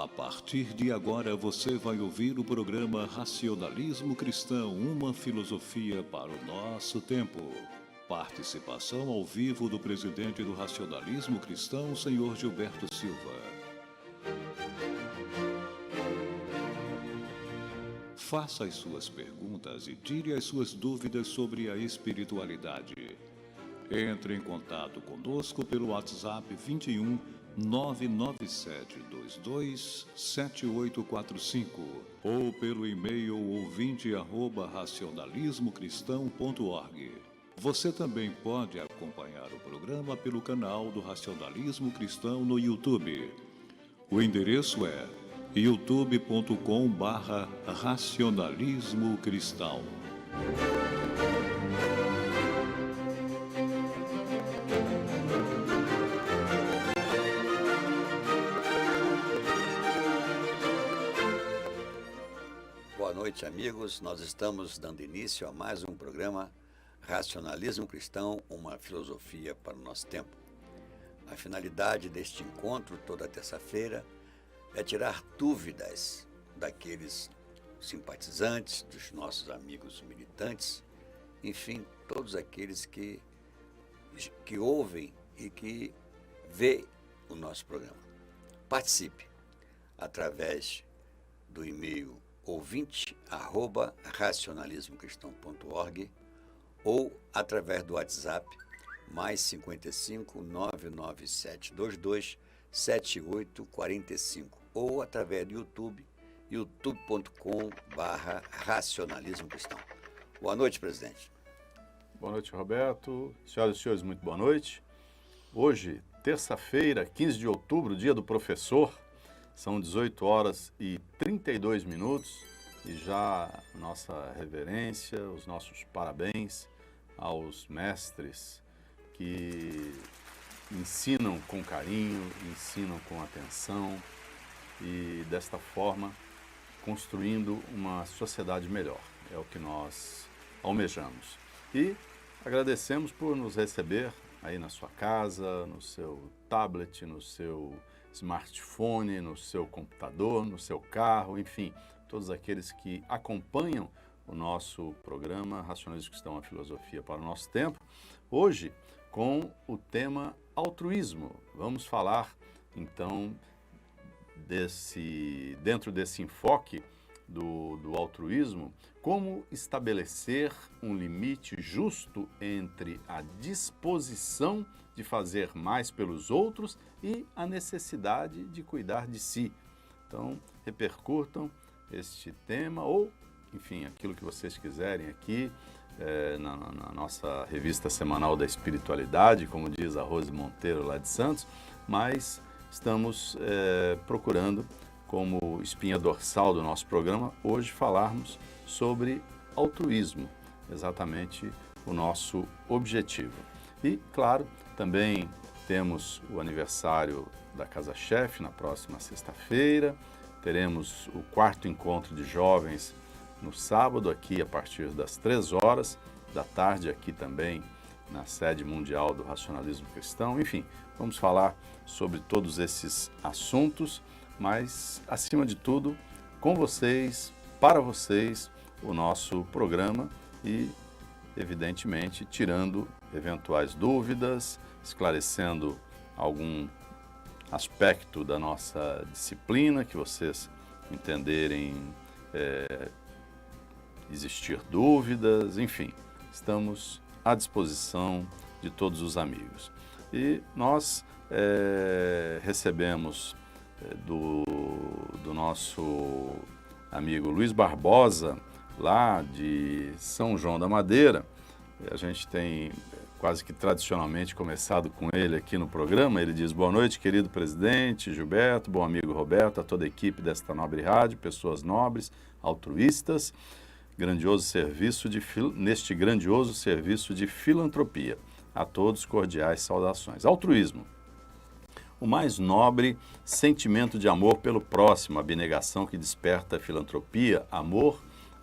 A partir de agora você vai ouvir o programa Racionalismo Cristão, uma filosofia para o nosso tempo. Participação ao vivo do presidente do Racionalismo Cristão, senhor Gilberto Silva. Faça as suas perguntas e tire as suas dúvidas sobre a espiritualidade. Entre em contato conosco pelo WhatsApp 21 997227845 ou pelo e-mail ouvinte@racionalismocristão.org. Você também pode acompanhar o programa pelo canal do Racionalismo Cristão no YouTube. O endereço é youtube.com/racionalismo cristão. Boa noite, amigos. Nós estamos dando início a mais um programa Racionalismo Cristão, uma filosofia para o nosso tempo. A finalidade deste encontro, toda terça-feira, é tirar dúvidas daqueles simpatizantes, dos nossos amigos militantes, enfim, todos aqueles que ouvem e que vê o nosso programa. Participe através do e-mail ouvinte@racionalismocristão.org ou através do WhatsApp mais 55 99722 7845 ou através do YouTube, youtube.com/racionalismo cristão. Boa noite, presidente. Boa noite, Roberto. Senhoras e senhores, muito boa noite. Hoje, terça-feira, 15 de outubro, dia do professor, são 18 horas e 32 minutos e já nossa reverência, os nossos parabéns aos mestres que ensinam com carinho, ensinam com atenção e, desta forma, construindo uma sociedade melhor. É o que nós almejamos. E agradecemos por nos receber aí na sua casa, no seu tablet, no seu smartphone, no seu computador, no seu carro, enfim, todos aqueles que acompanham o nosso programa Racionalismo Cristão, a filosofia para o nosso tempo. Hoje, com o tema altruísmo. Vamos falar, então, dentro desse enfoque do altruísmo, como estabelecer um limite justo entre a disposição de fazer mais pelos outros e a necessidade de cuidar de si. Então, repercutam este tema ou, enfim, aquilo que vocês quiserem aqui, na nossa revista semanal da espiritualidade, como diz a Rose Monteiro lá de Santos, mas estamos procurando, como espinha dorsal do nosso programa, hoje falarmos sobre altruísmo, exatamente o nosso objetivo. E, claro, também temos o aniversário da Casa Chefe na próxima sexta-feira, teremos o 4º encontro de jovens no sábado, aqui a partir das 3 horas da tarde, aqui também na sede mundial do Racionalismo Cristão. Enfim, vamos falar sobre todos esses assuntos, mas, acima de tudo, com vocês, para vocês, o nosso programa e, evidentemente, tirando eventuais dúvidas, esclarecendo algum aspecto da nossa disciplina que vocês entenderem existir dúvidas, enfim, estamos à disposição de todos os amigos. E nós recebemos do nosso amigo Luiz Barbosa, lá de São João da Madeira. A gente tem quase que tradicionalmente começado com ele aqui no programa. Ele diz: boa noite, querido presidente Gilberto, bom amigo Roberto, a toda a equipe desta nobre rádio, pessoas nobres, altruístas, neste grandioso serviço de filantropia. A todos cordiais saudações. Altruísmo. O mais nobre sentimento de amor pelo próximo, abnegação que desperta a filantropia, amor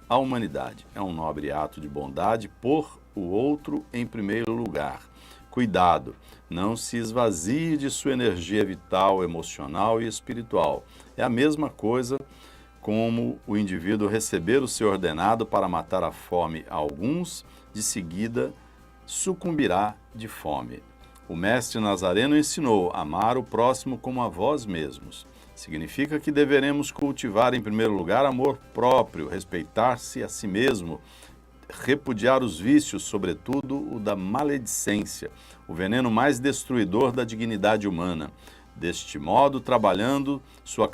à humanidade. É um nobre ato de bondade por o outro em primeiro lugar. Cuidado, não se esvazie de sua energia vital, emocional e espiritual. É a mesma coisa como o indivíduo receber o seu ordenado para matar a fome a alguns, de seguida sucumbirá de fome. O mestre Nazareno ensinou a amar o próximo como a vós mesmos. Significa que deveremos cultivar em primeiro lugar amor próprio, respeitar-se a si mesmo, repudiar os vícios, sobretudo o da maledicência, o veneno mais destruidor da dignidade humana. Deste modo, trabalhando suas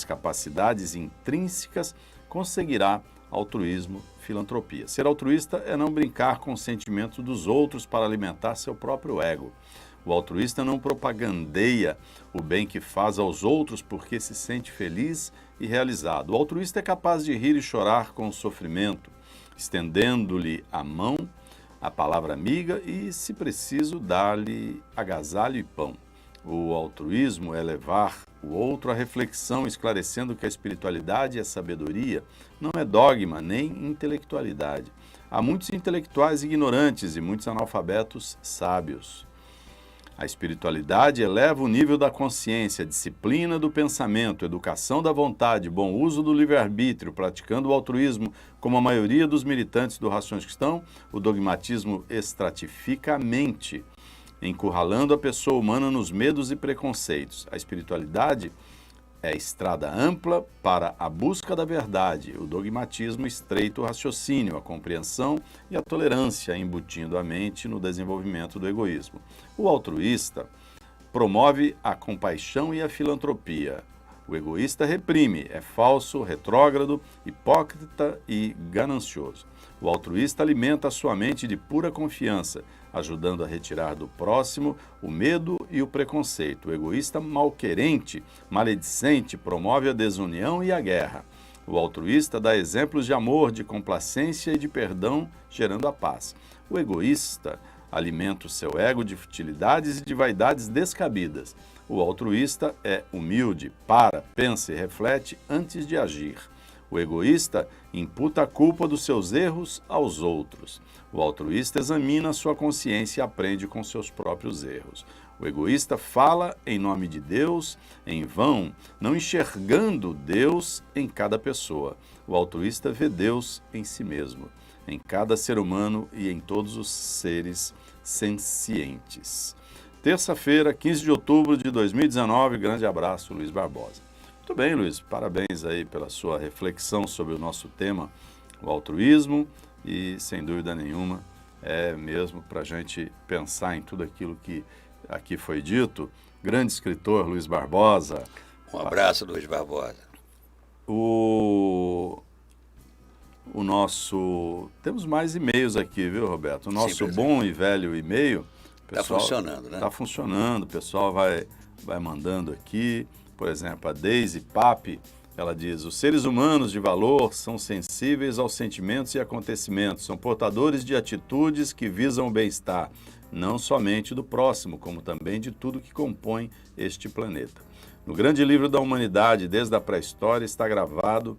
capacidades intrínsecas, conseguirá altruísmo, filantropia. Ser altruísta é não brincar com os sentimentos dos outros para alimentar seu próprio ego. O altruísta não propagandeia o bem que faz aos outros porque se sente feliz e realizado. O altruísta é capaz de rir e chorar com o sofrimento, estendendo-lhe a mão, a palavra amiga e, se preciso, dar-lhe agasalho e pão. O altruísmo é levar o outro à reflexão, esclarecendo que a espiritualidade e a sabedoria não é dogma nem intelectualidade. Há muitos intelectuais ignorantes e muitos analfabetos sábios. A espiritualidade eleva o nível da consciência, disciplina do pensamento, educação da vontade, bom uso do livre-arbítrio, praticando o altruísmo, como a maioria dos militantes do racionalismo cristão. O dogmatismo estratifica a mente, encurralando a pessoa humana nos medos e preconceitos. A espiritualidade é estrada ampla para a busca da verdade. O dogmatismo estreita o raciocínio, a compreensão e a tolerância, embutindo a mente no desenvolvimento do egoísmo. O altruísta promove a compaixão e a filantropia. O egoísta reprime, é falso, retrógrado, hipócrita e ganancioso. O altruísta alimenta a sua mente de pura confiança, ajudando a retirar do próximo o medo e o preconceito. O egoísta malquerente, maledicente, promove a desunião e a guerra. O altruísta dá exemplos de amor, de complacência e de perdão, gerando a paz. O egoísta alimenta o seu ego de futilidades e de vaidades descabidas. O altruísta é humilde, pensa e reflete antes de agir. O egoísta imputa a culpa dos seus erros aos outros. O altruísta examina a sua consciência e aprende com seus próprios erros. O egoísta fala em nome de Deus em vão, não enxergando Deus em cada pessoa. O altruísta vê Deus em si mesmo, em cada ser humano e em todos os seres sencientes. Terça-feira, 15 de outubro de 2019, grande abraço, Luiz Barbosa. Muito bem, Luiz, parabéns aí pela sua reflexão sobre o nosso tema, o altruísmo, e sem dúvida nenhuma é mesmo para a gente pensar em tudo aquilo que aqui foi dito. Grande escritor, Luiz Barbosa. Um abraço, Luiz Barbosa. Temos mais e-mails aqui, viu, Roberto? O nosso bom e velho e-mail. Está funcionando, né? Está funcionando, o pessoal vai mandando aqui. Por exemplo, a Deise Pape, ela diz: os seres humanos de valor são sensíveis aos sentimentos e acontecimentos, são portadores de atitudes que visam o bem-estar, não somente do próximo, como também de tudo que compõe este planeta. No grande livro da humanidade, desde a pré-história, estão gravados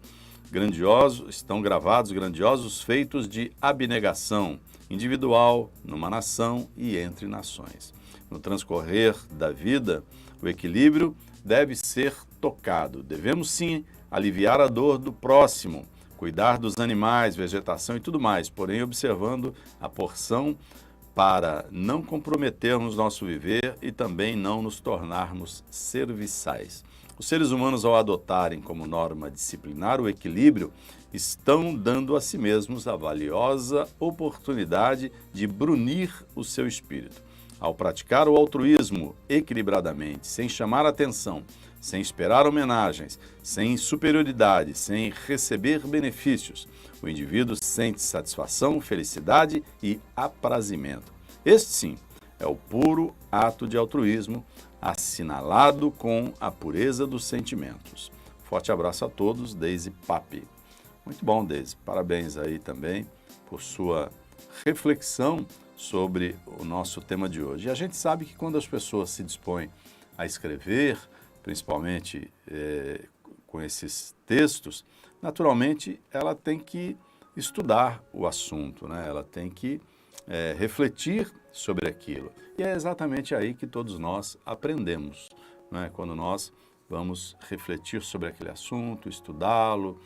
grandiosos feitos de abnegação individual, numa nação e entre nações. No transcorrer da vida, o equilíbrio deve ser tocado. Devemos sim aliviar a dor do próximo, cuidar dos animais, vegetação e tudo mais, porém observando a porção para não comprometermos nosso viver e também não nos tornarmos serviçais. Os seres humanos, ao adotarem como norma disciplinar o equilíbrio, estão dando a si mesmos a valiosa oportunidade de brunir o seu espírito. Ao praticar o altruísmo equilibradamente, sem chamar atenção, sem esperar homenagens, sem superioridade, sem receber benefícios, o indivíduo sente satisfação, felicidade e aprazimento. Este, sim, é o puro ato de altruísmo, assinalado com a pureza dos sentimentos. Forte abraço a todos, Deise Pape. Muito bom, Deise. Parabéns aí também por sua reflexão sobre o nosso tema de hoje. E a gente sabe que quando as pessoas se dispõem a escrever, principalmente com esses textos, naturalmente ela tem que estudar o assunto, né? Ela tem que refletir sobre aquilo. E é exatamente aí que todos nós aprendemos, né? Quando nós vamos refletir sobre aquele assunto, estudá-lo,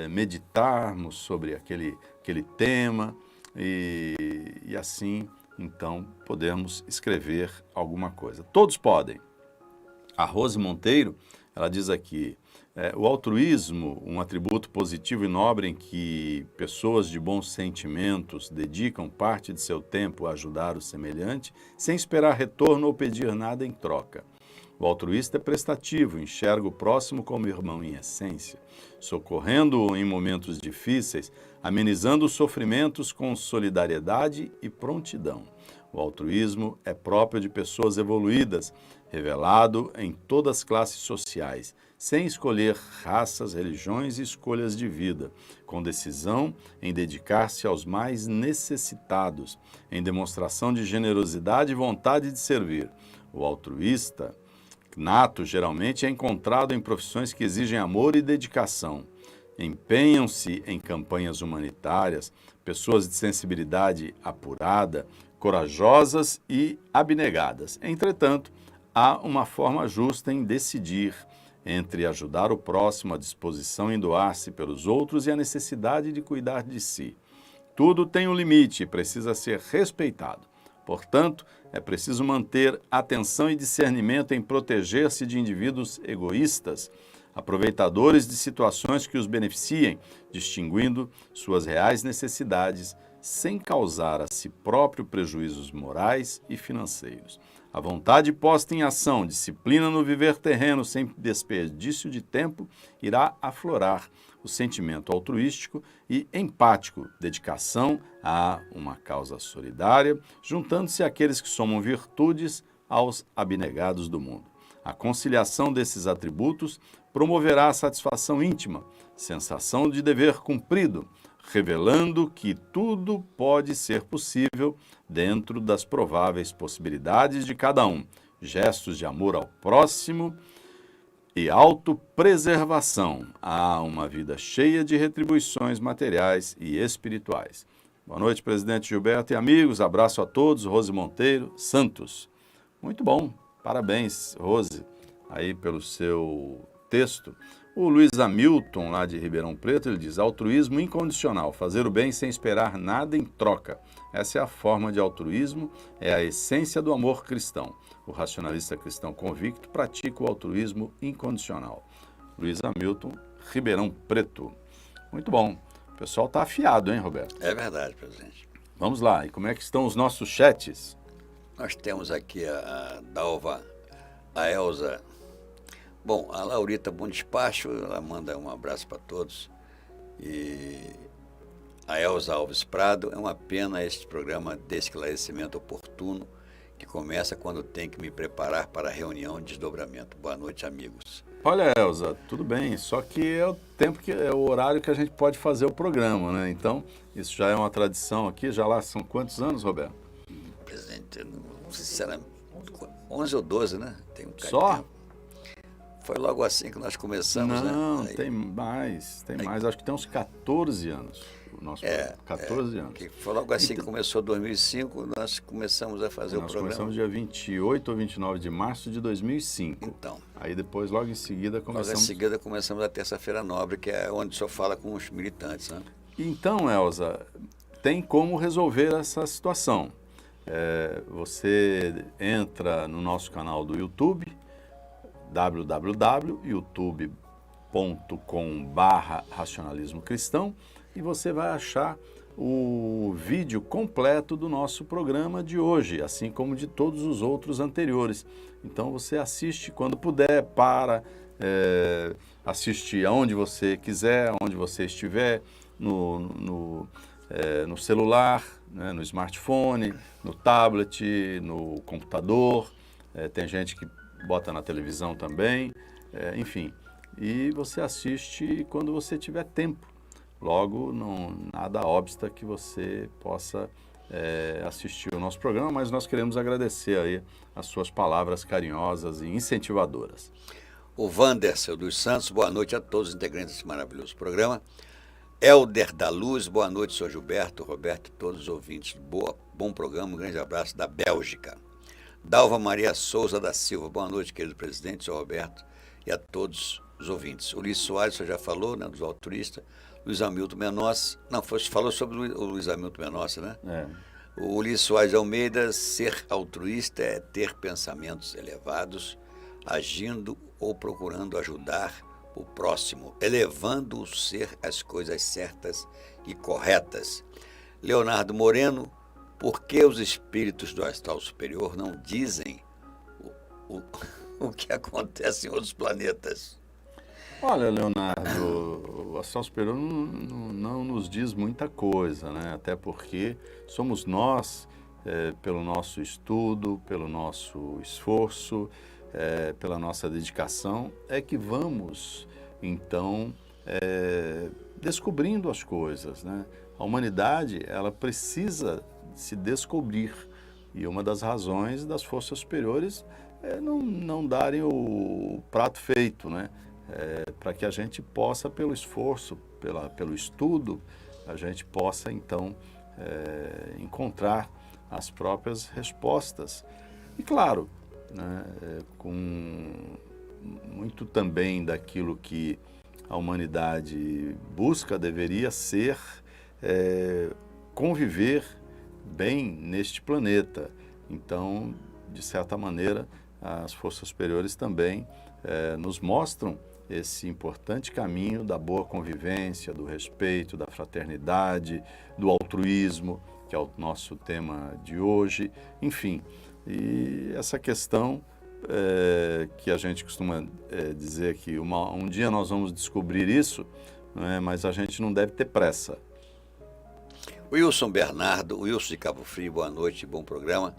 meditarmos sobre aquele tema e assim, então, podemos escrever alguma coisa. Todos podem. A Rose Monteiro, ela diz aqui, o altruísmo, um atributo positivo e nobre em que pessoas de bons sentimentos dedicam parte de seu tempo a ajudar o semelhante, sem esperar retorno ou pedir nada em troca. O altruísta é prestativo, enxerga o próximo como irmão em essência, socorrendo-o em momentos difíceis, amenizando os sofrimentos com solidariedade e prontidão. O altruísmo é próprio de pessoas evoluídas, revelado em todas as classes sociais, sem escolher raças, religiões e escolhas de vida, com decisão em dedicar-se aos mais necessitados, em demonstração de generosidade e vontade de servir. O altruísta nato geralmente é encontrado em profissões que exigem amor e dedicação. Empenham-se em campanhas humanitárias, pessoas de sensibilidade apurada, corajosas e abnegadas. Entretanto, há uma forma justa em decidir entre ajudar o próximo, a disposição em doar-se pelos outros e a necessidade de cuidar de si. Tudo tem um limite e precisa ser respeitado. Portanto, é preciso manter atenção e discernimento em proteger-se de indivíduos egoístas, aproveitadores de situações que os beneficiem, distinguindo suas reais necessidades, sem causar a si próprio prejuízos morais e financeiros. A vontade posta em ação, disciplina no viver terreno sem desperdício de tempo, irá aflorar o sentimento altruístico e empático, dedicação a uma causa solidária, juntando-se àqueles que somam virtudes aos abnegados do mundo. A conciliação desses atributos promoverá a satisfação íntima, sensação de dever cumprido, revelando que tudo pode ser possível dentro das prováveis possibilidades de cada um. Gestos de amor ao próximo e autopreservação. Há uma vida cheia de retribuições materiais e espirituais. Boa noite, presidente Gilberto e amigos. Abraço a todos. Rose Monteiro, Santos. Muito bom. Parabéns, Rose, aí pelo seu texto. O Luiz Hamilton, lá de Ribeirão Preto, ele diz: altruísmo incondicional, fazer o bem sem esperar nada em troca. Essa é a forma de altruísmo, é a essência do amor cristão. O racionalista cristão convicto pratica o altruísmo incondicional. Luiz Hamilton, Ribeirão Preto. Muito bom. O pessoal está afiado, hein, Roberto? É verdade, presidente. Vamos lá. E como é que estão os nossos chats? Nós temos aqui a Dalva, a Elza. Bom, a Laurita Bom Despacho, ela manda um abraço para todos. E a Elza Alves Prado, é uma pena este programa de esclarecimento oportuno, que começa quando tem que me preparar para a reunião de desdobramento. Boa noite, amigos. Olha, Elza, tudo bem, só que é o tempo é o horário que a gente pode fazer o programa, né? Então, isso já é uma tradição aqui, já lá são quantos anos, Roberto? Presidente, não sei se era 11 ou 12, né? Tem um só? Tempo. Foi logo assim que nós começamos, né? Não, tem mais, acho que tem uns 14 anos. O nosso 14 anos. Que foi logo assim que começou 2005, nós começamos a fazer o programa. Nós começamos dia 28 ou 29 de março de 2005. Então. Aí depois, logo em seguida, começamos... Logo em seguida começamos a Terça-feira Nobre, que é onde o senhor fala com os militantes, né? Então, Elza, tem como resolver essa situação. Você entra no nosso canal do YouTube, www.youtube.com/racionalismo cristão, e você vai achar o vídeo completo do nosso programa de hoje, assim como de todos os outros anteriores. Então você assiste quando puder, assiste aonde você quiser, onde você estiver, no celular, né, no smartphone, no tablet, no computador. Tem gente que bota na televisão também, enfim. E você assiste quando você tiver tempo. Logo, nada obsta que você possa assistir o nosso programa, mas nós queremos agradecer aí as suas palavras carinhosas e incentivadoras. O Wanderson dos Santos, boa noite a todos os integrantes desse maravilhoso programa. Helder da Luz, boa noite, senhor Gilberto, Roberto e todos os ouvintes. Bom programa, um grande abraço da Bélgica. Dalva Maria Souza da Silva, boa noite, querido presidente, senhor Roberto, e a todos os ouvintes. Ulisses Soares, você já falou, né, dos altruístas. Luiz Hamilton Mendonça, não, falou sobre o Luiz Hamilton Mendonça, né? O Ulisses Soares de Almeida, ser altruísta é ter pensamentos elevados, agindo ou procurando ajudar o próximo, elevando o ser às coisas certas e corretas. Leonardo Moreno, por que os espíritos do astral superior não dizem o que acontece em outros planetas? Olha, Leonardo, o astral superior não nos diz muita coisa, né? Até porque somos nós, pelo nosso estudo, pelo nosso esforço, pela nossa dedicação, é que vamos, então, descobrindo as coisas, né? A humanidade, ela precisa se descobrir, e uma das razões das forças superiores é não darem o prato feito, né? Para que a gente possa, pelo esforço, pelo estudo, a gente possa, então, encontrar as próprias respostas. E, claro, né, com muito também daquilo que a humanidade busca, deveria ser conviver bem neste planeta. Então, de certa maneira, as forças superiores também nos mostram esse importante caminho da boa convivência, do respeito, da fraternidade, do altruísmo, que é o nosso tema de hoje, enfim. E essa questão que a gente costuma dizer que um dia nós vamos descobrir isso, né, mas a gente não deve ter pressa. Wilson Bernardo, Wilson de Cabo Frio, boa noite, bom programa.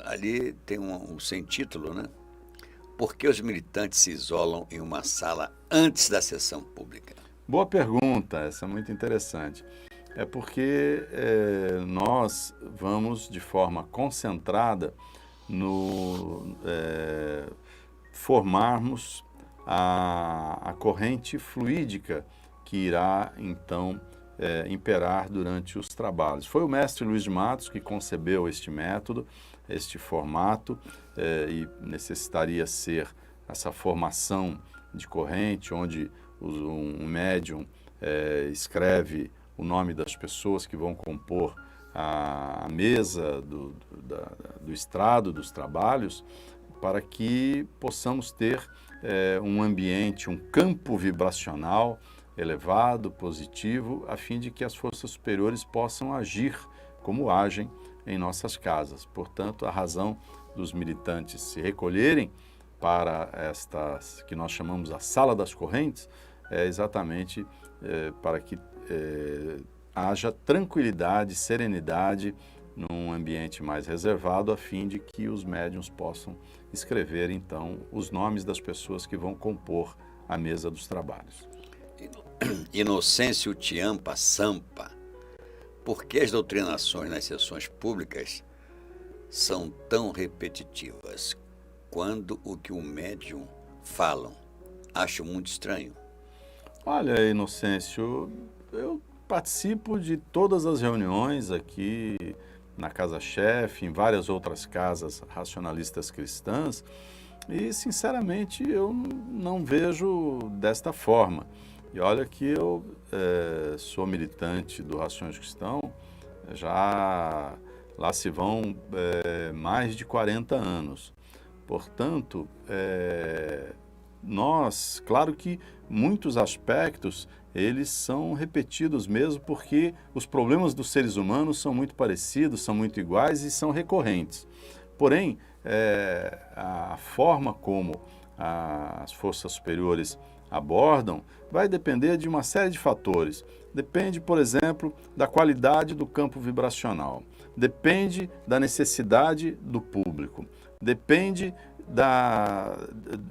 Ali tem um sem título, né? Por que os militantes se isolam em uma sala antes da sessão pública? Boa pergunta, essa é muito interessante. É porque nós vamos de forma concentrada no formarmos a corrente fluídica que irá, então, imperar durante os trabalhos. Foi o mestre Luiz de Matos que concebeu este método, este formato, e necessitaria ser essa formação de corrente, onde um médium escreve o nome das pessoas que vão compor a mesa do estrado, dos trabalhos, para que possamos ter um ambiente, um campo vibracional elevado, positivo, a fim de que as forças superiores possam agir como agem em nossas casas. Portanto, a razão dos militantes se recolherem para esta, que nós chamamos a Sala das Correntes, é exatamente para que haja tranquilidade, serenidade num ambiente mais reservado, a fim de que os médiuns possam escrever, então, os nomes das pessoas que vão compor a mesa dos trabalhos. Inocêncio Tiampa Sampa, por que as doutrinações nas sessões públicas são tão repetitivas quando o que o médium falam? Acho muito estranho. Olha, Inocêncio, eu participo de todas as reuniões aqui na Casa Chefe, em várias outras casas racionalistas cristãs, e, sinceramente, eu não vejo desta forma. E olha que eu sou militante do Rações Cristão, já lá se vão mais de 40 anos. Portanto, nós, claro que muitos aspectos, eles são repetidos mesmo porque os problemas dos seres humanos são muito parecidos, são muito iguais e são recorrentes. Porém, a forma como as forças superiores abordam vai depender de uma série de fatores. Depende, por exemplo, da qualidade do campo vibracional, depende da necessidade do público, depende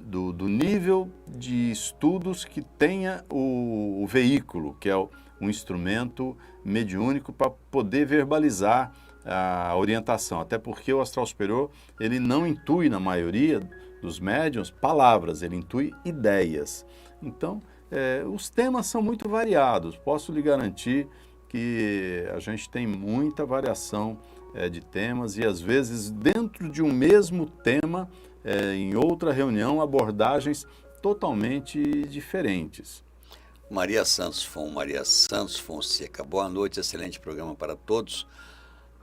do nível de estudos que tenha o veículo, que é um instrumento mediúnico para poder verbalizar a orientação. Até porque o astral superior, ele não intui, na maioria dos médiuns, palavras, ele intui ideias. Então, os temas são muito variados. Posso lhe garantir que a gente tem muita variação de temas e, às vezes, dentro de um mesmo tema, em outra reunião, abordagens totalmente diferentes. Maria Santos Fonseca, boa noite, excelente programa para todos.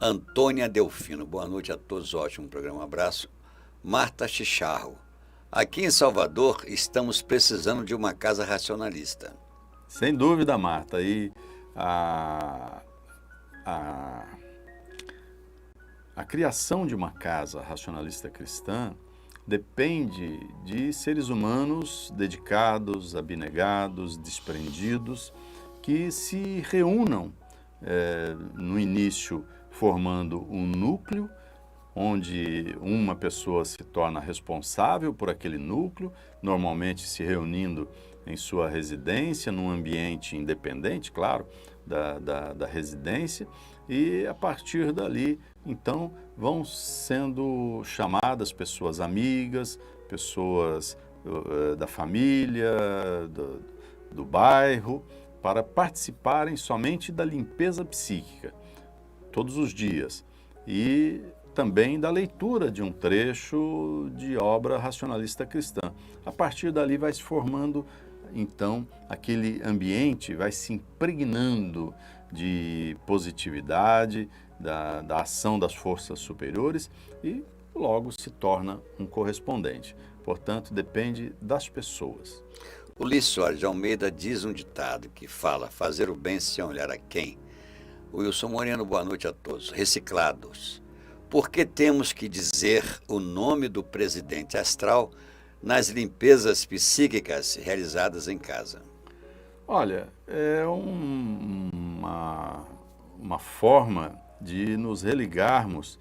Antônia Delfino, boa noite a todos, ótimo programa, abraço. Marta Chicharro, aqui em Salvador estamos precisando de uma casa racionalista. Sem dúvida, Marta, e a criação de uma casa racionalista cristã depende de seres humanos dedicados, abnegados, desprendidos, que se reúnam no início formando um núcleo, onde uma pessoa se torna responsável por aquele núcleo, normalmente se reunindo em sua residência, num ambiente independente, claro, da residência, e a partir dali, então, vão sendo chamadas pessoas amigas, pessoas da família, do bairro, para participarem somente da limpeza psíquica, todos os dias, e também da leitura de um trecho de obra racionalista cristã. A partir dali vai se formando, então, aquele ambiente vai se impregnando de positividade, da ação das forças superiores e logo se torna um correspondente. Portanto, depende das pessoas. Ulisses Soares de Almeida diz um ditado que fala: fazer o bem sem olhar a quem. Wilson Moreno, boa noite a todos. Reciclados. Por que temos que dizer o nome do presidente astral nas limpezas psíquicas realizadas em casa? Olha, é uma forma de nos religarmos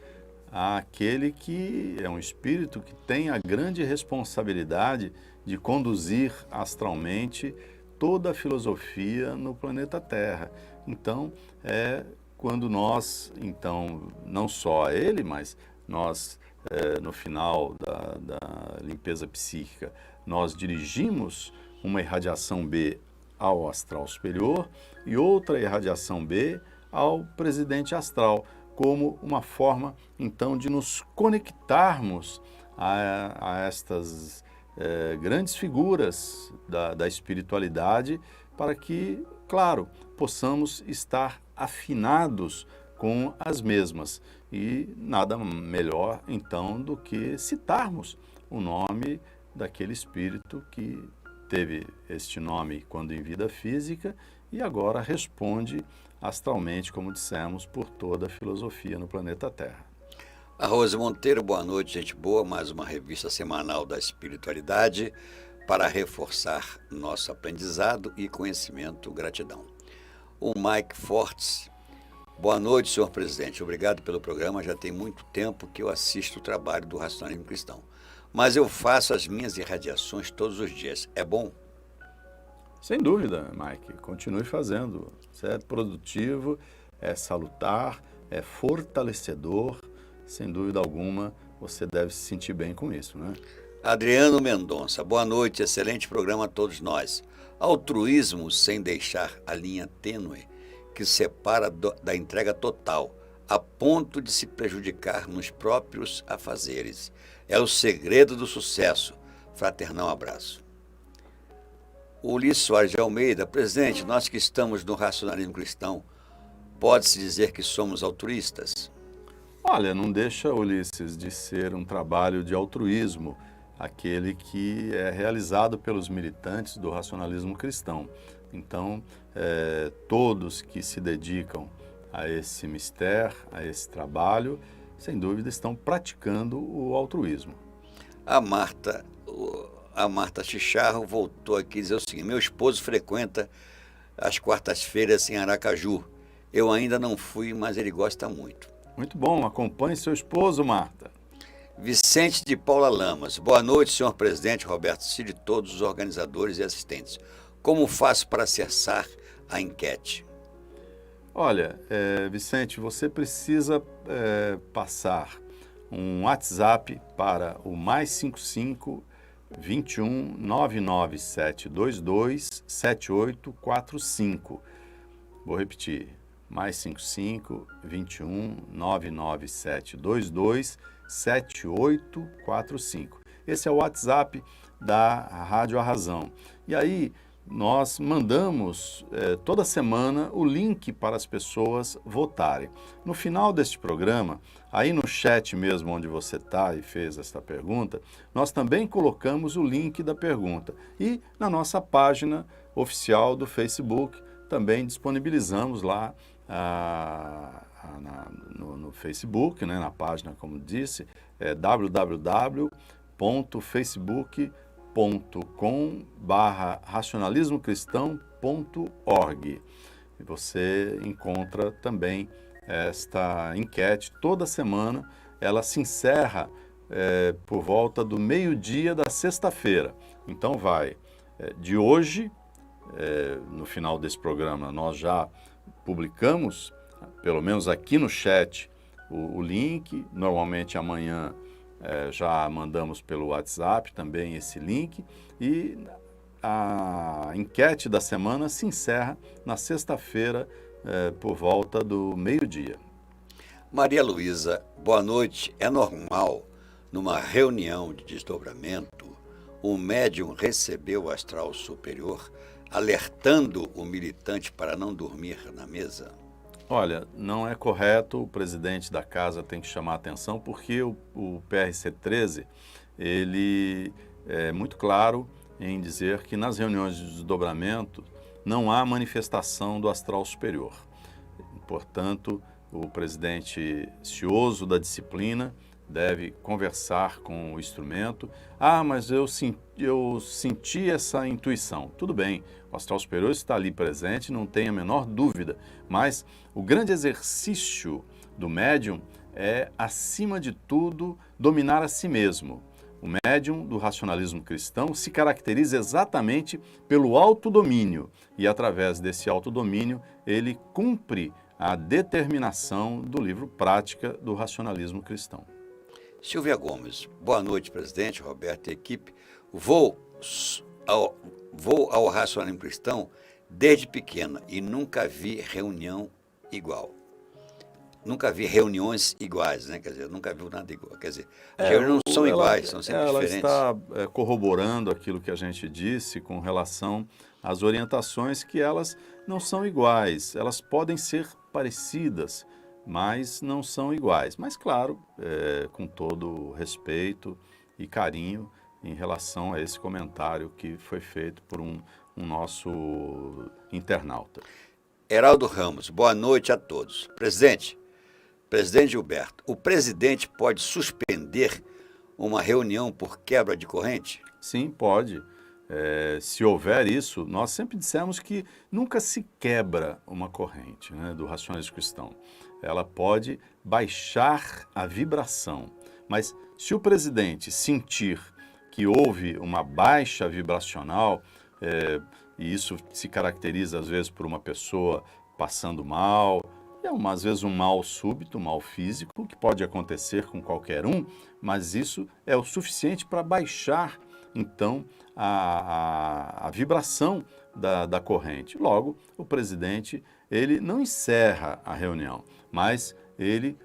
àquele que é um espírito que tem a grande responsabilidade de conduzir astralmente toda a filosofia no planeta Terra. Então, quando nós, então, não só a ele, mas nós, no final da limpeza psíquica, nós dirigimos uma irradiação B ao astral superior e outra irradiação B ao presidente astral, como uma forma, então, de nos conectarmos a estas grandes figuras da espiritualidade, para que, claro, possamos estar afinados com as mesmas. E nada melhor, então, do que citarmos o nome daquele espírito que teve este nome quando em vida física e agora responde astralmente, como dissemos, por toda a filosofia no planeta Terra. A Rose Monteiro, boa noite, gente boa. Mais uma revista semanal da espiritualidade para reforçar nosso aprendizado e conhecimento. Gratidão. O Mike Fortes, boa noite, senhor presidente. Obrigado pelo programa. Já tem muito tempo que eu assisto o trabalho do Racionalismo Cristão, mas eu faço as minhas irradiações todos os dias. É bom? Sem dúvida, Mike. Continue fazendo. Isso é produtivo, é salutar, é fortalecedor. Sem dúvida alguma, você deve se sentir bem com isso, né? Adriano Mendonça, boa noite, excelente programa a todos nós. Altruísmo sem deixar a linha tênue que separa da entrega total, a ponto de se prejudicar nos próprios afazeres. É o segredo do sucesso. Fraternal abraço. Ulisses Soares de Almeida, presidente, nós que estamos no racionalismo cristão, pode-se dizer que somos altruístas? Olha, não deixa, Ulisses, de ser um trabalho de altruísmo, aquele que é realizado pelos militantes do racionalismo cristão. Então, todos que se dedicam a esse mistério, a esse trabalho, sem dúvida estão praticando o altruísmo. A Marta Chicharro voltou aqui a dizer o seguinte: meu esposo frequenta as quartas-feiras em Aracaju. Eu ainda não fui, mas ele gosta muito. Muito bom, acompanhe seu esposo, Marta. Vicente de Paula Lamas, boa noite, senhor presidente Roberto Cid e todos os organizadores e assistentes. Como faço para acessar a enquete? Olha, Vicente, você precisa passar um WhatsApp para o +55 21 99722 7845. Vou repetir, +55 21 99722 7845. Esse é o WhatsApp da Rádio A Razão. E aí nós mandamos toda semana o link para as pessoas votarem. No final deste programa, aí no chat mesmo onde você está e fez esta pergunta, nós também colocamos o link da pergunta. E na nossa página oficial do Facebook também disponibilizamos lá no Facebook, né, na página, como disse, www.facebook.com/racionalismocristão.org. E você encontra também esta enquete toda semana. Ela se encerra por volta do meio-dia da sexta-feira. Então vai de hoje, no final desse programa, nós já publicamos, pelo menos aqui no chat, o link. Normalmente amanhã já mandamos pelo WhatsApp também esse link. E a enquete da semana se encerra na sexta-feira, por volta do meio-dia. Maria Luísa, boa noite. É normal, numa reunião de desdobramento, o médium receber o astral superior, alertando o militante para não dormir na mesa? Olha, não é correto, o presidente da casa tem que chamar a atenção, porque o PRC 13, ele é muito claro em dizer que nas reuniões de desdobramento não há manifestação do astral superior. Portanto, o presidente cioso da disciplina deve conversar com o instrumento. Mas eu senti essa intuição. Tudo bem, o astral superior está ali presente, não tem a menor dúvida, mas o grande exercício do médium é, acima de tudo, dominar a si mesmo. O médium do racionalismo cristão se caracteriza exatamente pelo autodomínio e, através desse autodomínio, ele cumpre a determinação do livro Prática do Racionalismo Cristão. Silvia Gomes, boa noite, presidente, Roberto e equipe. Vou ao Racionalismo Cristão desde pequena e nunca vi reunião igual. Nunca vi reuniões iguais, né? Quer dizer, nunca vi nada igual. Quer dizer, as reuniões não são iguais, são sempre diferentes. Ela está corroborando aquilo que a gente disse com relação às orientações, que elas não são iguais. Elas podem ser parecidas, mas não são iguais. Mas, claro, com todo respeito e carinho em relação a esse comentário que foi feito por um nosso internauta. Heraldo Ramos, boa noite a todos. Presidente Gilberto, o presidente pode suspender uma reunião por quebra de corrente? Sim, pode. Se houver isso, nós sempre dissemos que nunca se quebra uma corrente, né, do racionalismo cristão. Ela pode baixar a vibração, mas se o presidente sentir que houve uma baixa vibracional, e isso se caracteriza às vezes por uma pessoa passando mal, às vezes um mal súbito, um mal físico, que pode acontecer com qualquer um, mas isso é o suficiente para baixar, então, a vibração da corrente. Logo, o presidente, ele não encerra a reunião, mas ele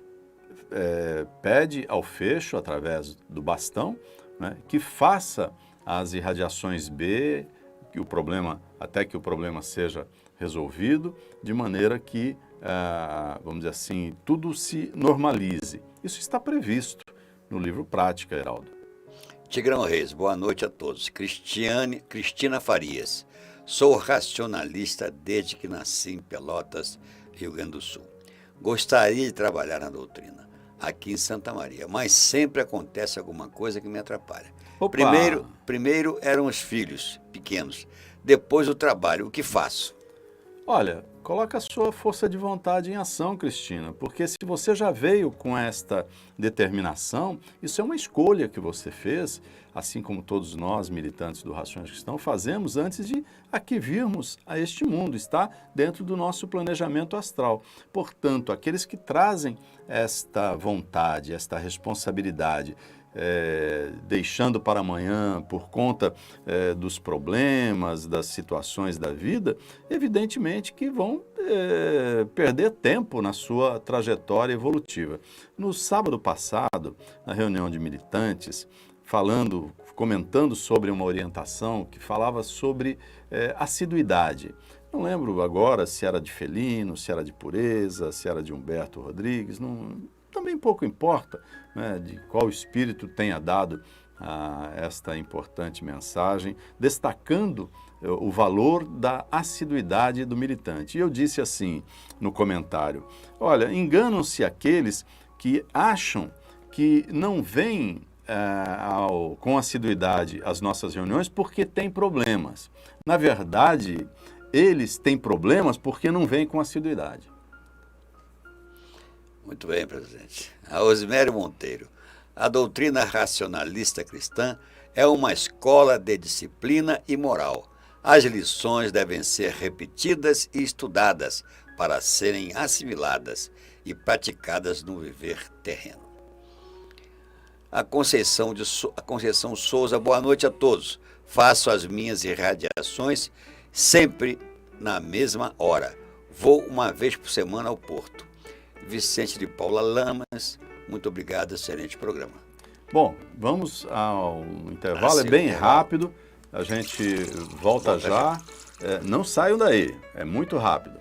pede ao fecho, através do bastão, né, que faça as irradiações B, até que o problema seja resolvido, de maneira que, vamos dizer assim, tudo se normalize. Isso está previsto no livro Prática, Heraldo. Tigrão Reis, boa noite a todos. Cristina Farias, sou racionalista desde que nasci em Pelotas, Rio Grande do Sul. Gostaria de trabalhar na doutrina, aqui em Santa Maria, mas sempre acontece alguma coisa que me atrapalha. Primeiro eram os filhos pequenos, depois o trabalho. O que faço? Olha, coloca a sua força de vontade em ação, Cristina, porque se você já veio com esta determinação, isso é uma escolha que você fez, assim como todos nós, militantes do Racionalismo Cristão, fazemos antes de aqui virmos a este mundo, está dentro do nosso planejamento astral. Portanto, aqueles que trazem esta vontade, esta responsabilidade, deixando para amanhã por conta dos problemas, das situações da vida, evidentemente que vão perder tempo na sua trajetória evolutiva. No sábado passado, na reunião de militantes, comentando sobre uma orientação que falava sobre assiduidade. Não lembro agora se era de Felino, se era de Pureza, se era de Humberto Rodrigues, também pouco importa, né, de qual espírito tenha dado esta importante mensagem, destacando o valor da assiduidade do militante. E eu disse assim no comentário: olha, enganam-se aqueles que acham que não vêm com assiduidade às nossas reuniões porque têm problemas. Na verdade, eles têm problemas porque não vêm com assiduidade. Muito bem, presidente. A Osmério Monteiro. A doutrina racionalista cristã é uma escola de disciplina e moral. As lições devem ser repetidas e estudadas para serem assimiladas e praticadas no viver terreno. A Conceição Souza, boa noite a todos. Faço as minhas irradiações sempre na mesma hora. Vou uma vez por semana ao Porto. Vicente de Paula Lamas, muito obrigado, excelente programa. Bom, vamos ao intervalo, é bem rápido, a gente volta já. Não saiam daí, é muito rápido.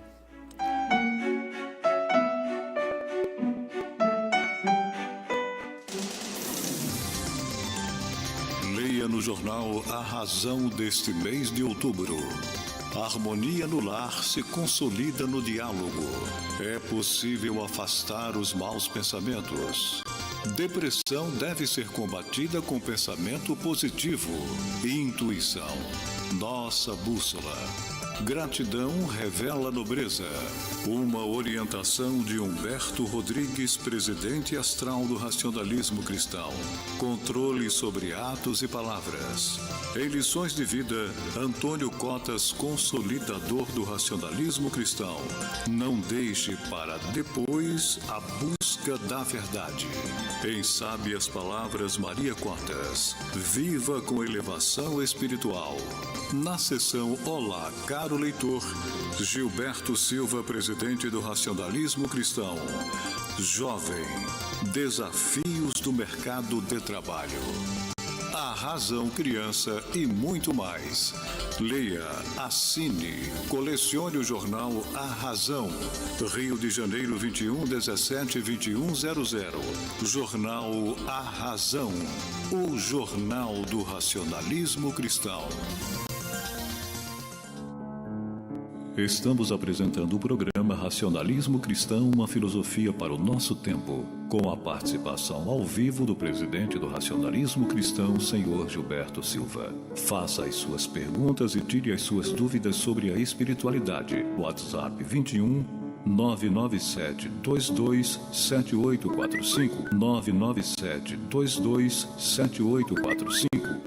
Leia no jornal A Razão deste mês de outubro. A harmonia no lar se consolida no diálogo. É possível afastar os maus pensamentos. Depressão deve ser combatida com pensamento positivo e intuição. Nossa bússola. Gratidão revela nobreza. Uma orientação de Humberto Rodrigues, presidente astral do racionalismo cristão. Controle sobre atos e palavras. Em lições de vida, Antônio Cotas, consolidador do racionalismo cristão. Não deixe para depois a busca da verdade. Em sábias palavras, Maria Cotas. Viva com elevação espiritual. Na sessão Olá, caro leitor, Gilberto Silva, presidente do racionalismo cristão. Jovem, desafios do mercado de trabalho. A Razão Criança e muito mais. Leia, assine, colecione o jornal A Razão. Rio de Janeiro, 2117-2100. Jornal A Razão. O jornal do racionalismo cristão. Estamos apresentando o programa Racionalismo Cristão, uma filosofia para o nosso tempo, com a participação ao vivo do presidente do Racionalismo Cristão, senhor Gilberto Silva. Faça as suas perguntas e tire as suas dúvidas sobre a espiritualidade. WhatsApp 21 997 22 7845 997 22 7845.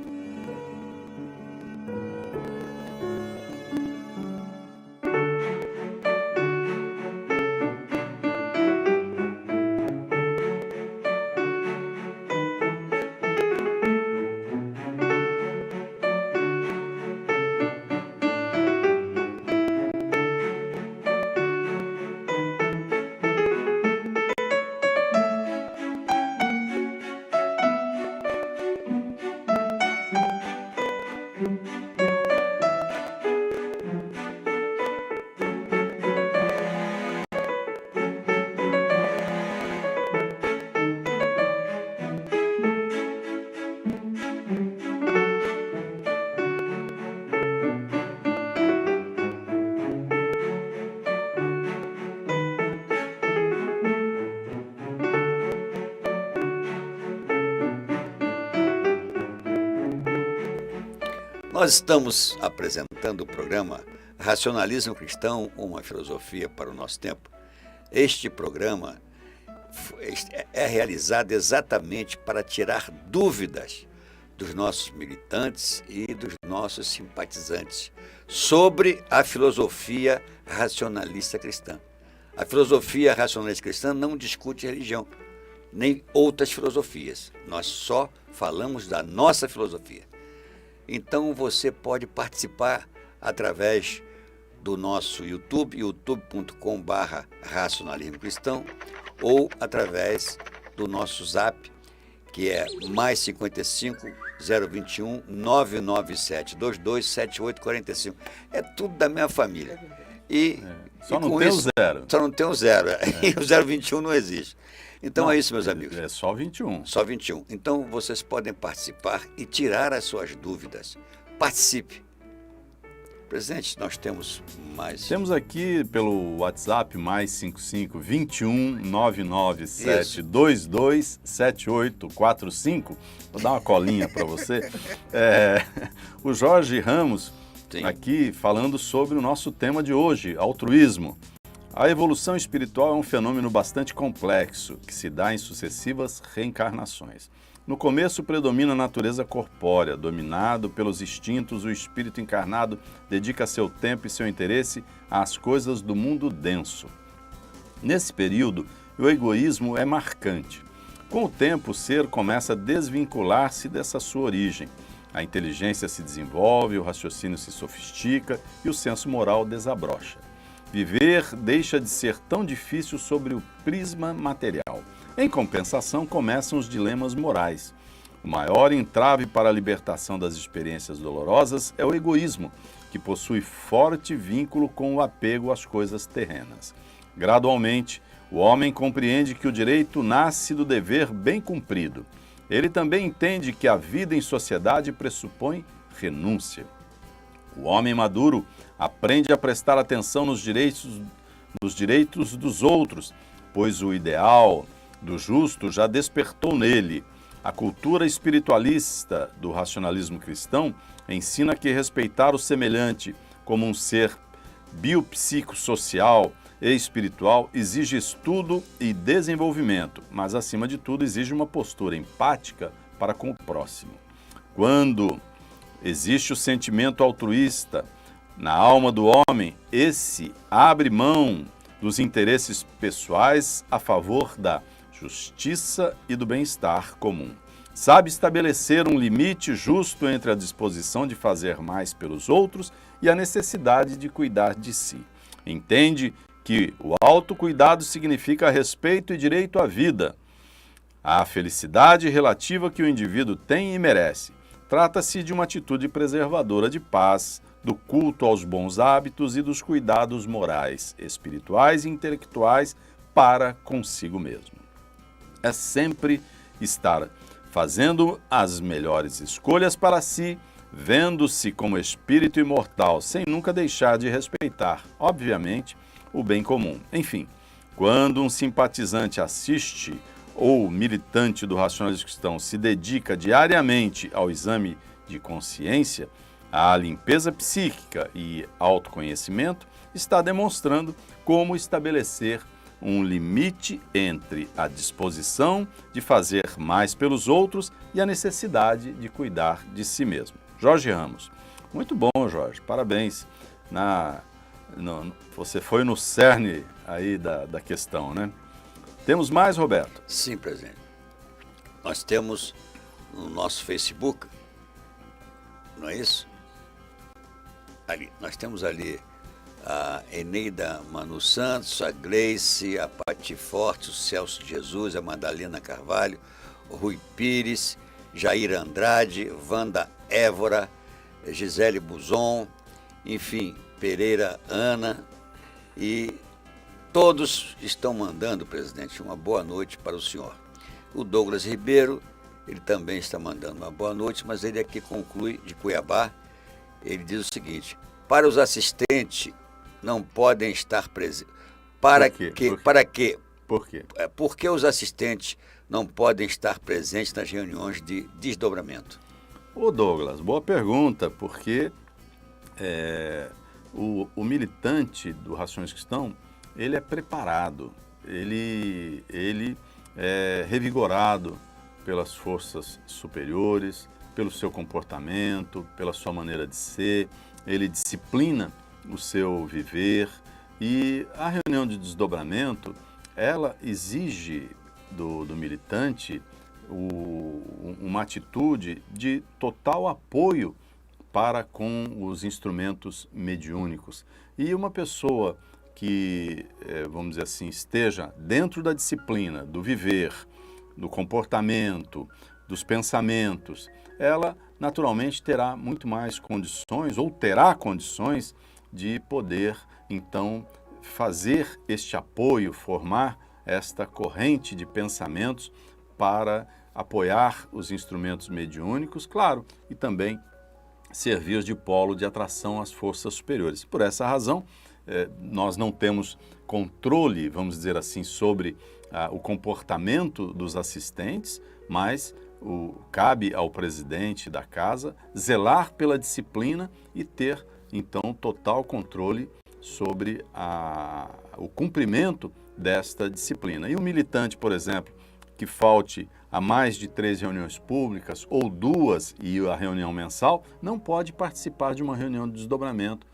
Nós estamos apresentando o programa Racionalismo Cristão, uma filosofia para o nosso tempo. Este programa é realizado exatamente para tirar dúvidas dos nossos militantes e dos nossos simpatizantes sobre a filosofia racionalista cristã. A filosofia racionalista cristã não discute religião, nem outras filosofias. Nós só falamos da nossa filosofia. Então você pode participar através do nosso YouTube, youtube.com/racionalismo cristão, ou através do nosso Zap, que é mais 55 021 997 22 7845. É tudo da minha família. Só não tem o zero. Só não tem o zero. E o 021 não existe. Então é isso, meus amigos. É só 21. Só 21. Então vocês podem participar e tirar as suas dúvidas. Participe. Presidente, nós temos mais... Temos aqui pelo WhatsApp mais 55 21 997 22 7845. Vou dar uma colinha para você. O Jorge Ramos, Sim. aqui falando sobre o nosso tema de hoje, altruísmo. A evolução espiritual é um fenômeno bastante complexo, que se dá em sucessivas reencarnações. No começo predomina a natureza corpórea, dominado pelos instintos, o espírito encarnado dedica seu tempo e seu interesse às coisas do mundo denso. Nesse período, o egoísmo é marcante. Com o tempo, o ser começa a desvincular-se dessa sua origem. A inteligência se desenvolve, o raciocínio se sofistica e o senso moral desabrocha. Viver deixa de ser tão difícil sobre o prisma material. Em compensação, começam os dilemas morais. O maior entrave para a libertação das experiências dolorosas é o egoísmo, que possui forte vínculo com o apego às coisas terrenas. Gradualmente, o homem compreende que o direito nasce do dever bem cumprido. Ele também entende que a vida em sociedade pressupõe renúncia. O homem maduro aprende a prestar atenção nos direitos dos outros, pois o ideal do justo já despertou nele. A cultura espiritualista do racionalismo cristão ensina que respeitar o semelhante como um ser biopsicossocial e espiritual exige estudo e desenvolvimento, mas acima de tudo exige uma postura empática para com o próximo. Quando existe o sentimento altruísta na alma do homem, esse abre mão dos interesses pessoais a favor da justiça e do bem-estar comum. Sabe estabelecer um limite justo entre a disposição de fazer mais pelos outros e a necessidade de cuidar de si. Entende que o autocuidado significa respeito e direito à vida, à felicidade relativa que o indivíduo tem e merece. Trata-se de uma atitude preservadora de paz, do culto aos bons hábitos e dos cuidados morais, espirituais e intelectuais para consigo mesmo. É sempre estar fazendo as melhores escolhas para si, vendo-se como espírito imortal, sem nunca deixar de respeitar, obviamente, o bem comum. Enfim, quando um simpatizante assiste ou militante do racionalismo cristão se dedica diariamente ao exame de consciência, à limpeza psíquica e autoconhecimento, está demonstrando como estabelecer um limite entre a disposição de fazer mais pelos outros e a necessidade de cuidar de si mesmo. Jorge Ramos. Muito bom, Jorge. Parabéns. Você foi no cerne aí da questão, né? Temos mais, Roberto? Sim, presidente. Nós temos no nosso Facebook, não é isso? Nós temos ali a Eneida Manu Santos, a Gleice, a Pati Forte, o Celso Jesus, a Madalena Carvalho, o Rui Pires, Jair Andrade, Wanda Évora, Gisele Buzon, enfim, Pereira Ana, e todos estão mandando, presidente, uma boa noite para o senhor. O Douglas Ribeiro, ele também está mandando uma boa noite, mas ele aqui conclui, de Cuiabá, ele diz o seguinte: para os assistentes não podem estar presentes. Para quê? Por quê? Por que os assistentes não podem estar presentes nas reuniões de desdobramento? Ô Douglas, boa pergunta, porque o militante do Racionalismo Cristão, ele é preparado, ele é revigorado pelas forças superiores, pelo seu comportamento, pela sua maneira de ser, ele disciplina o seu viver, e a reunião de desdobramento, ela exige do militante uma atitude de total apoio para com os instrumentos mediúnicos. E uma pessoa que, vamos dizer assim, esteja dentro da disciplina, do viver, do comportamento, dos pensamentos, ela naturalmente terá muito mais condições, ou terá condições, de poder, então, fazer este apoio, formar esta corrente de pensamentos para apoiar os instrumentos mediúnicos, claro, e também servir de polo de atração às forças superiores. Por essa razão, nós não temos controle, vamos dizer assim, sobre o comportamento dos assistentes, mas cabe ao presidente da casa zelar pela disciplina e ter, então, total controle sobre o cumprimento desta disciplina. E o militante, por exemplo, que falte a mais de 3 reuniões públicas ou 2 e a reunião mensal, não pode participar de uma reunião de desdobramento,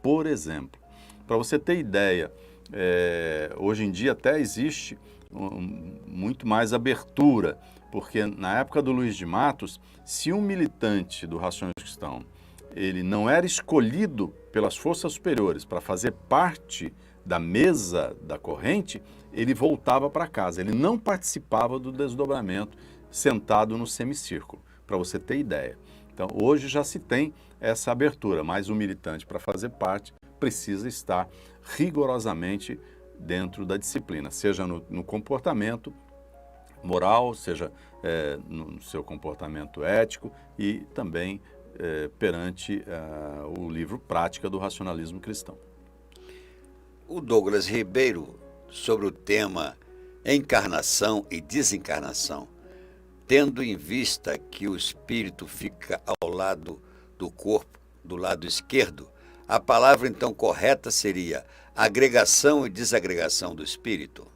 por exemplo. Para você ter ideia, hoje em dia até existe muito mais abertura, porque na época do Luiz de Matos, se um militante do Racionalismo Cristão ele não era escolhido pelas forças superiores para fazer parte da mesa da corrente, ele voltava para casa, ele não participava do desdobramento sentado no semicírculo, para você ter ideia. Então, hoje já se tem essa abertura, mas o militante, para fazer parte, precisa estar rigorosamente dentro da disciplina, seja no comportamento moral, seja no seu comportamento ético e também perante o livro Prática do Racionalismo Cristão. O Douglas Ribeiro, sobre o tema encarnação e desencarnação, tendo em vista que o espírito fica ao lado do corpo, do lado esquerdo, a palavra então correta seria agregação e desagregação do espírito?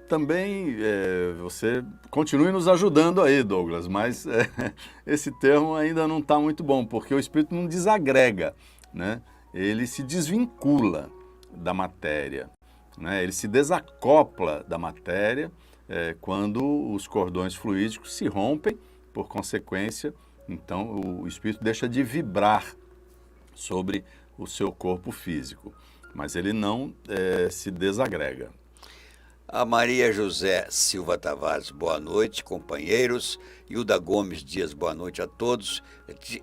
Também você continue nos ajudando aí, Douglas, mas esse termo ainda não está muito bom, porque o espírito não desagrega, né? Ele se desvincula da matéria, né? Ele se desacopla da matéria quando os cordões fluídicos se rompem, por consequência, então o espírito deixa de vibrar sobre o seu corpo físico, mas ele não se desagrega. A Maria José Silva Tavares, boa noite, companheiros. Hilda Gomes Dias, boa noite a todos.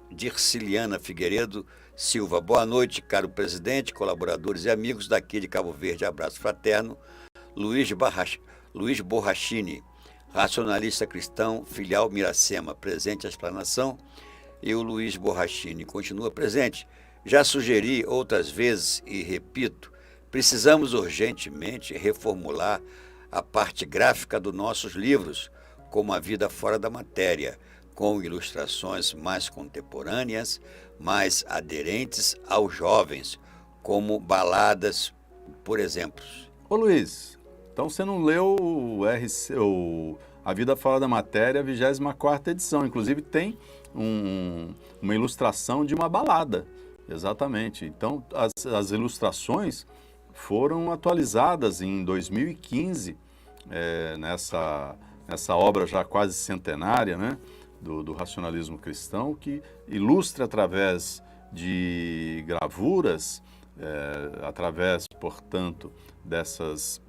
Dirciliana Figueiredo Silva, boa noite, caro presidente, colaboradores e amigos daqui de Cabo Verde, abraço fraterno. Luiz Borrachini, racionalista cristão, filial Miracema, presente à explanação. E o Luiz Borrachini continua presente. Já sugeri outras vezes e repito, precisamos urgentemente reformular a parte gráfica dos nossos livros, como A Vida Fora da Matéria, com ilustrações mais contemporâneas, mais aderentes aos jovens, como baladas, por exemplo. Ô Luiz, então você não leu A Vida Fora da Matéria, a 24ª edição. Inclusive tem uma ilustração de uma balada, exatamente. Então as ilustrações foram atualizadas em 2015, nessa obra já quase centenária, né, do racionalismo cristão, que ilustra através de gravuras, através, portanto, dessas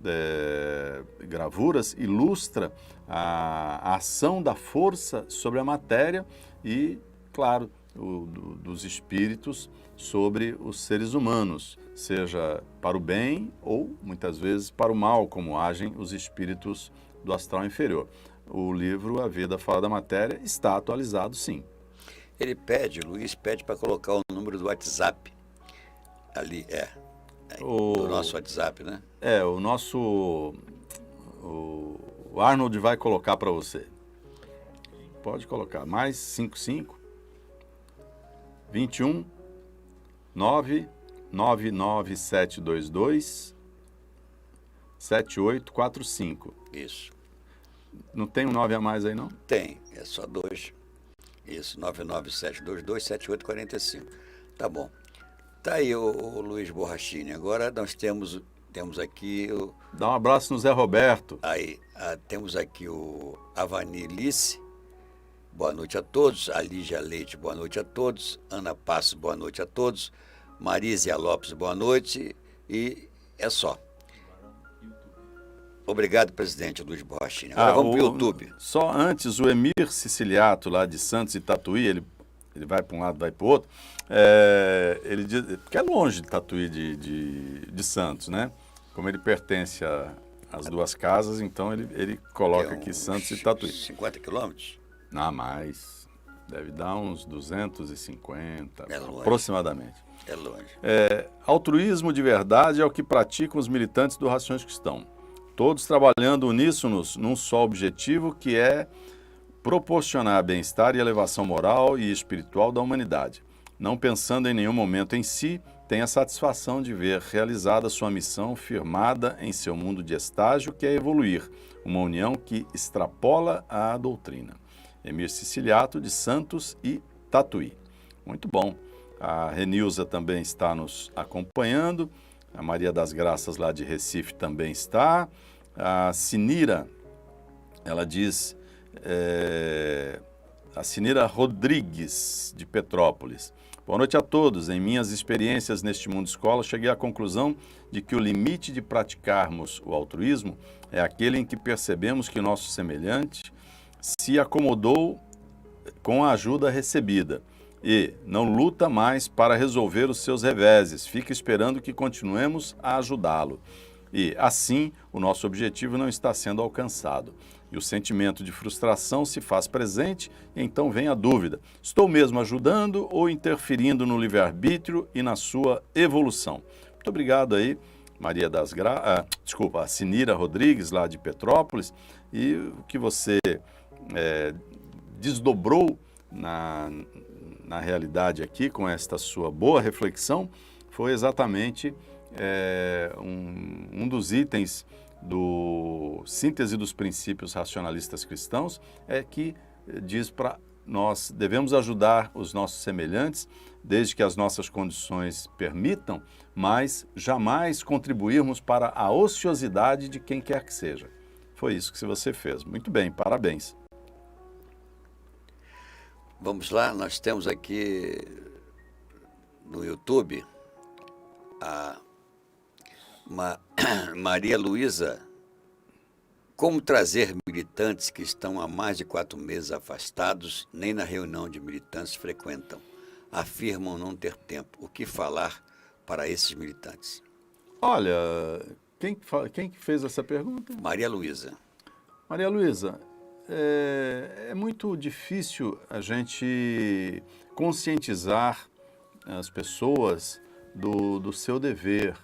gravuras, ilustra a ação da força sobre a matéria e, claro, dos espíritos sobre os seres humanos, seja para o bem ou, muitas vezes, para o mal, como agem os espíritos do astral inferior. O livro A Vida Fora da Matéria está atualizado, sim. Luiz pede para colocar o número do WhatsApp. Ali, o nosso WhatsApp, né? O Arnold vai colocar para você. Pode colocar, mais 55 21 99722 7845. Isso. Não tem um 9 a mais aí, não? Tem, é só 2. Isso, 99722 7845. Tá bom. Tá aí o Luiz Borrachini. Agora nós temos aqui o... Dá um abraço no Zé Roberto. Aí, temos aqui o Avanilice. Boa noite a todos. A Lígia Leite, boa noite a todos. Ana Passos, boa noite a todos. Marísia Lopes, boa noite. E é só. Obrigado, presidente Luiz Borrachini. Agora vamos para o YouTube. Só antes, o Emir Siciliato, lá de Santos e Tatuí, ele vai para um lado, vai para o outro, ele diz, porque é longe de Tatuí de Santos, né? Como ele pertence às duas casas, então ele coloca aqui Santos e Tatuí. 50 quilômetros? Não, mais. Deve dar uns 250, É longe. aproximadamente. É longe. Altruísmo de verdade é o que praticam os militantes do Rações Cristão. Todos trabalhando uníssonos num só objetivo, que é proporcionar bem-estar e elevação moral e espiritual da humanidade. Não pensando em nenhum momento em si, tem a satisfação de ver realizada sua missão firmada em seu mundo de estágio, que é evoluir, uma união que extrapola a doutrina. Emir Siciliato, de Santos e Tatuí. Muito bom. A Renilza também está nos acompanhando. A Maria das Graças, lá de Recife, também está. A Sinira, ela diz... a Sinira Rodrigues, de Petrópolis. Boa noite a todos. Em minhas experiências neste mundo escola, cheguei à conclusão de que o limite de praticarmos o altruísmo é aquele em que percebemos que nosso semelhante se acomodou com a ajuda recebida e não luta mais para resolver os seus reveses, fica esperando que continuemos a ajudá-lo. E, assim, o nosso objetivo não está sendo alcançado. E o sentimento de frustração se faz presente, e então vem a dúvida: estou mesmo ajudando ou interferindo no livre-arbítrio e na sua evolução? Muito obrigado aí, Maria das a Sinira Rodrigues, lá de Petrópolis, e o que você desdobrou na realidade aqui com esta sua boa reflexão foi exatamente um dos itens do Síntese dos Princípios Racionalistas Cristãos, que diz para nós devemos ajudar os nossos semelhantes, desde que as nossas condições permitam, mas jamais contribuirmos para a ociosidade de quem quer que seja. Foi isso que você fez. Muito bem, parabéns. Vamos lá, nós temos aqui no YouTube a Maria Luísa. Como trazer militantes que estão há mais de 4 meses afastados, nem na reunião de militantes frequentam? Afirmam não ter tempo. O que falar para esses militantes? Olha, quem que fez essa pergunta? Maria Luísa. Maria Luísa, é muito difícil a gente conscientizar as pessoas do seu dever,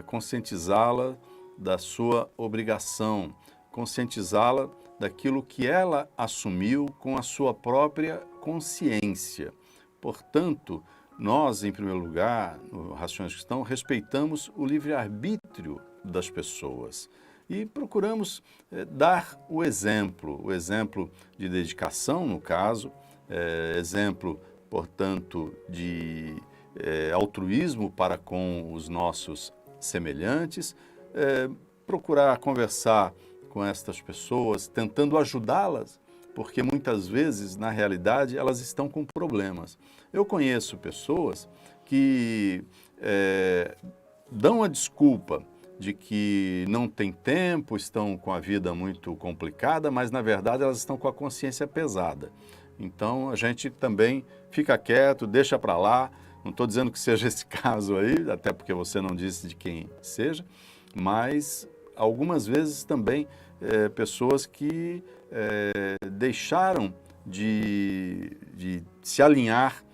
conscientizá-la da sua obrigação, conscientizá-la daquilo que ela assumiu com a sua própria consciência. Portanto, nós, em primeiro lugar, no Rações Cristãos, respeitamos o livre-arbítrio das pessoas e procuramos dar o exemplo de dedicação, no caso, exemplo, portanto, de altruísmo para com os nossos semelhantes, procurar conversar com estas pessoas, tentando ajudá-las, porque muitas vezes, na realidade, elas estão com problemas. Eu conheço pessoas que dão a desculpa de que não tem tempo, estão com a vida muito complicada, mas, na verdade, elas estão com a consciência pesada. Então, a gente também fica quieto, deixa para lá. Não estou dizendo que seja esse caso aí, até porque você não disse de quem seja, mas algumas vezes também pessoas que deixaram de se alinhar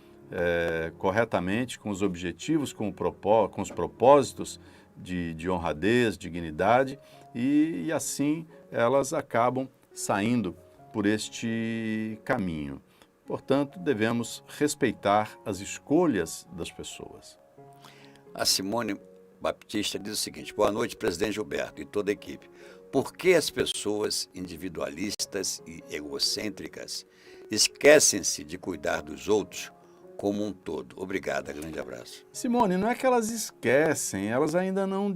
corretamente com os objetivos, com os propósitos de honradez, dignidade, e assim elas acabam saindo por este caminho. Portanto, devemos respeitar as escolhas das pessoas. A Simone Baptista diz o seguinte: boa noite, presidente Gilberto e toda a equipe. Por que as pessoas individualistas e egocêntricas esquecem-se de cuidar dos outros como um todo? Obrigada, grande abraço. Simone, não é que elas esquecem, elas ainda não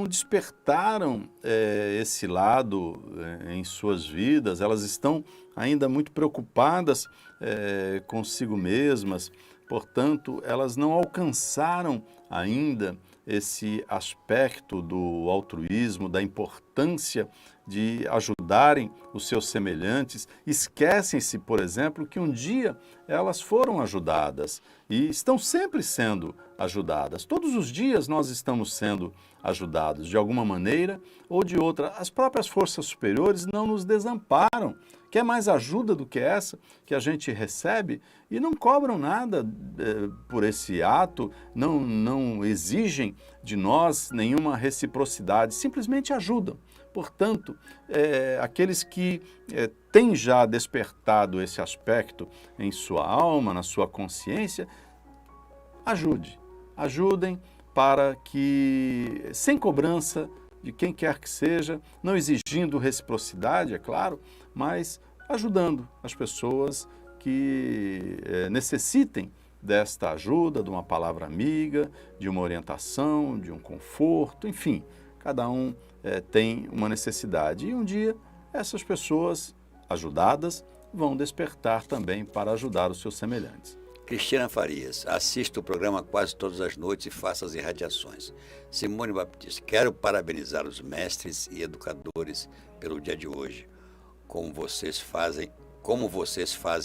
despertaram esse lado em suas vidas, elas estão ainda muito preocupadas consigo mesmas, portanto, elas não alcançaram ainda esse aspecto do altruísmo, da importância de ajudarem os seus semelhantes, esquecem-se, por exemplo, que um dia elas foram ajudadas e estão sempre sendo ajudadas. Todos os dias nós estamos sendo ajudados de alguma maneira ou de outra. As próprias forças superiores não nos desamparam. Quer mais ajuda do que essa que a gente recebe e não cobram nada por esse ato, não exigem de nós nenhuma reciprocidade, simplesmente ajudam. Portanto, aqueles que têm já despertado esse aspecto em sua alma, na sua consciência, ajudem para que, sem cobrança de quem quer que seja, não exigindo reciprocidade, é claro, mas ajudando as pessoas que necessitem desta ajuda, de uma palavra amiga, de uma orientação, de um conforto, enfim, cada um tem uma necessidade. E um dia essas pessoas ajudadas vão despertar também para ajudar os seus semelhantes. Cristina Farias, assisto o programa quase todas as noites e faço as irradiações. Simone Baptista, quero parabenizar os mestres e educadores pelo dia de hoje. Como vocês fazem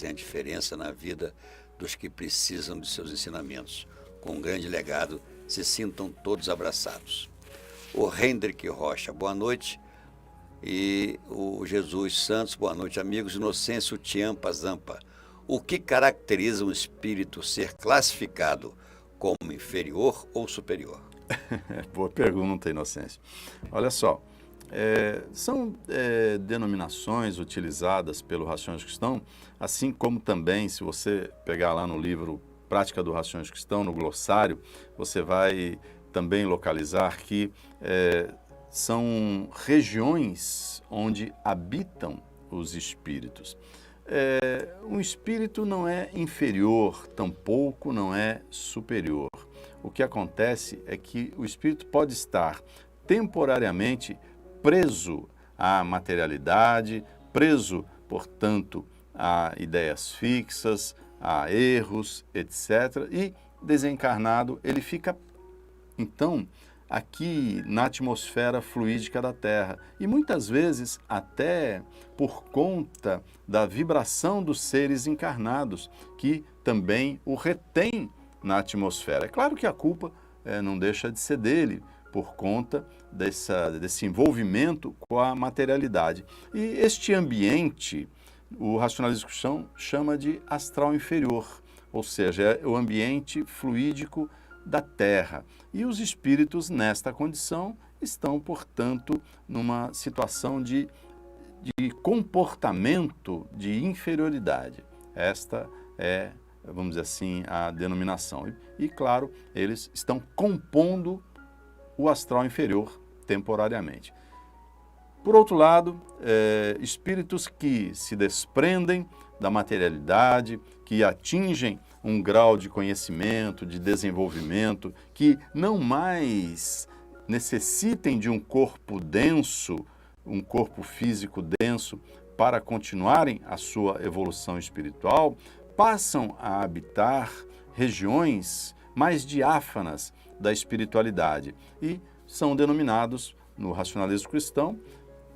a diferença na vida dos que precisam de seus ensinamentos. Com um grande legado, se sintam todos abraçados. O Hendrick Rocha, boa noite. E o Jesus Santos, boa noite, amigos. Inocêncio Tiampa Zampa. O que caracteriza um espírito ser classificado como inferior ou superior? Boa pergunta, Inocêncio. Olha só, são denominações utilizadas pelo Racionalismo Cristão, assim como também, se você pegar lá no livro Prática do Racionalismo Cristão, no glossário, você vai também localizar que são regiões onde habitam os espíritos. Um espírito não é inferior, tampouco não é superior. O que acontece é que o espírito pode estar temporariamente preso à materialidade, preso, portanto, a ideias fixas, a erros, etc. E desencarnado, ele fica, então, aqui na atmosfera fluídica da Terra. E muitas vezes até por conta da vibração dos seres encarnados, que também o retém na atmosfera. É claro que a culpa não deixa de ser dele, por conta desse envolvimento com a materialidade. E este ambiente, o racionalismo cristão chama de astral inferior, ou seja, é o ambiente fluídico da Terra. E os espíritos, nesta condição, estão, portanto, numa situação de comportamento de inferioridade. Esta é, vamos dizer assim, a denominação. E claro, eles estão compondo o astral inferior temporariamente. Por outro lado, espíritos que se desprendem da materialidade, que atingem um grau de conhecimento, de desenvolvimento, que não mais necessitem de um corpo denso, um corpo físico denso, para continuarem a sua evolução espiritual, passam a habitar regiões mais diáfanas da espiritualidade e são denominados, no racionalismo cristão,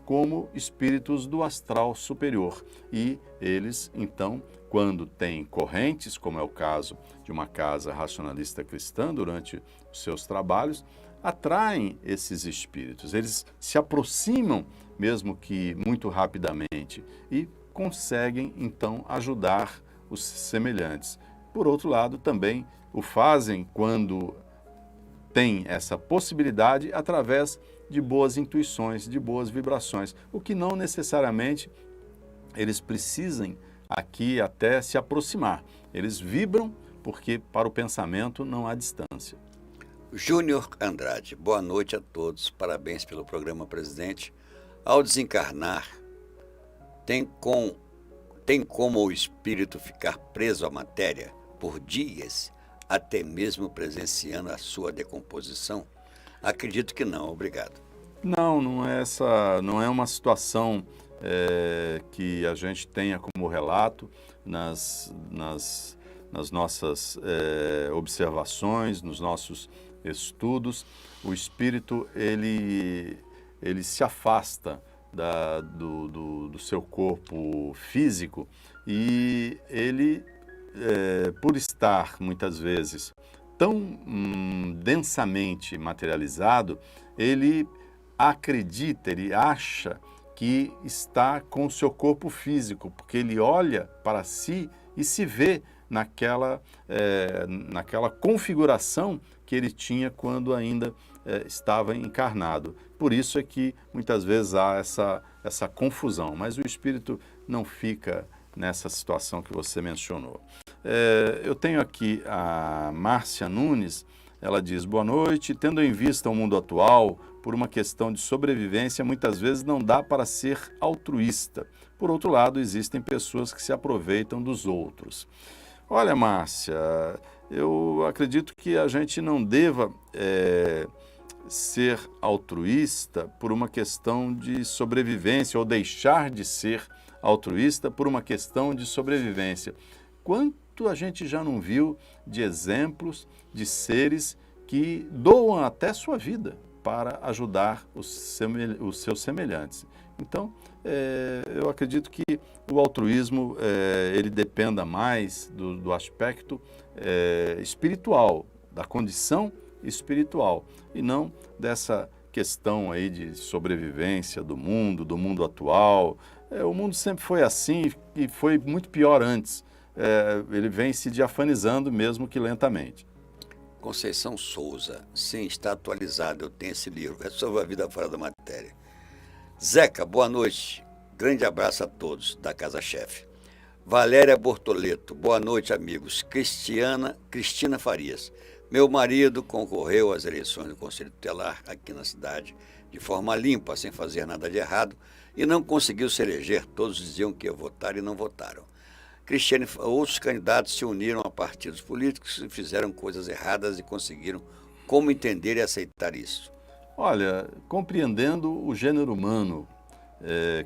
como espíritos do astral superior. E eles, então, quando têm correntes, como é o caso de uma casa racionalista cristã durante os seus trabalhos, atraem esses espíritos. Eles se aproximam, mesmo que muito rapidamente, e conseguem, então, ajudar os semelhantes. Por outro lado, também o fazem quando têm essa possibilidade através de boas intuições, de boas vibrações, o que não necessariamente eles precisem aqui até se aproximar. Eles vibram porque para o pensamento não há distância. Júnior Andrade, boa noite a todos. Parabéns pelo programa, presidente. Ao desencarnar, tem como o espírito ficar preso à matéria por dias, até mesmo presenciando a sua decomposição? Acredito que não, obrigado. Não é uma situação que a gente tenha como relato nas nossas observações, nos nossos estudos, o espírito ele se afasta do seu corpo físico e ele, por estar muitas vezes tão densamente materializado, ele acredita, ele acha que está com o seu corpo físico, porque ele olha para si e se vê naquela configuração que ele tinha quando ainda estava encarnado. Por isso é que muitas vezes há essa confusão, mas o espírito não fica nessa situação que você mencionou. Eu tenho aqui a Márcia Nunes, ela diz: boa noite, tendo em vista o mundo atual, por uma questão de sobrevivência, muitas vezes não dá para ser altruísta. Por outro lado, existem pessoas que se aproveitam dos outros. Olha, Márcia, eu acredito que a gente não deva ser altruísta por uma questão de sobrevivência ou deixar de ser altruísta por uma questão de sobrevivência. Quanto a gente já não viu de exemplos de seres que doam até sua vida para ajudar os seus semelhantes. Então, eu acredito que o altruísmo ele dependa mais do aspecto espiritual, da condição espiritual, e não dessa questão aí de sobrevivência do mundo atual. O mundo sempre foi assim e foi muito pior antes. Ele vem se diafanizando, mesmo que lentamente. Conceição Souza, sim, está atualizado, eu tenho esse livro, é sobre a vida fora da matéria. Zeca, boa noite, grande abraço a todos da Casa Chefe. Valéria Bortoleto, boa noite, amigos. Cristina Farias, meu marido concorreu às eleições do Conselho Tutelar aqui na cidade de forma limpa, sem fazer nada de errado, e não conseguiu se eleger. Todos diziam que ia votar e não votaram. Cristiane, outros candidatos se uniram a partidos políticos e fizeram coisas erradas e conseguiram como entender e aceitar isso. Olha, compreendendo o gênero humano,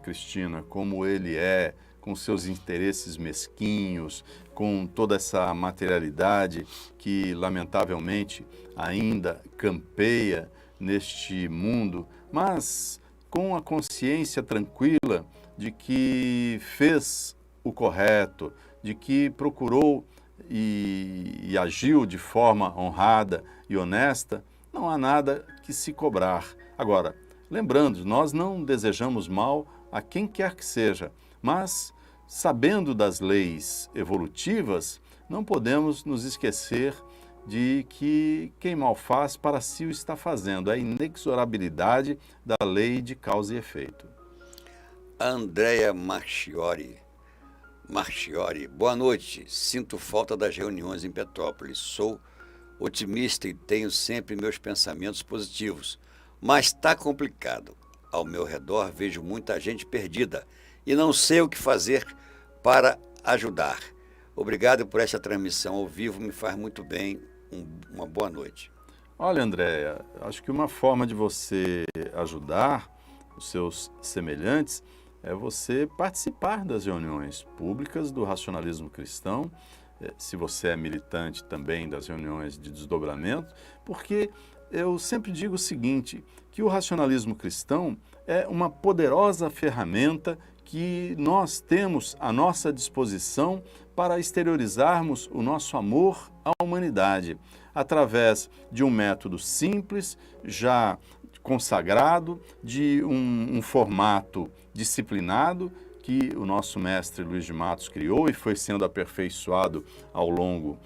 Cristina, como ele é, com seus interesses mesquinhos, com toda essa materialidade que, lamentavelmente, ainda campeia neste mundo, mas com a consciência tranquila de que fez o correto, de que procurou e agiu de forma honrada e honesta, não há nada que se cobrar. Agora, lembrando, nós não desejamos mal a quem quer que seja, mas, sabendo das leis evolutivas, não podemos nos esquecer de que quem mal faz para si o está fazendo. É a inexorabilidade da lei de causa e efeito. Andréia Marchiori, boa noite. Sinto falta das reuniões em Petrópolis. Sou otimista e tenho sempre meus pensamentos positivos, mas está complicado. Ao meu redor vejo muita gente perdida e não sei o que fazer para ajudar. Obrigado por essa transmissão ao vivo, me faz muito bem. Uma boa noite. Olha, Andréia, acho que uma forma de você ajudar os seus semelhantes é você participar das reuniões públicas do racionalismo cristão, se você é militante também das reuniões de desdobramento, porque eu sempre digo o seguinte, que o racionalismo cristão é uma poderosa ferramenta que nós temos à nossa disposição para exteriorizarmos o nosso amor à humanidade, através de um método simples, já consagrado, de um formato disciplinado que o nosso mestre Luiz de Matos criou e foi sendo aperfeiçoado ao longo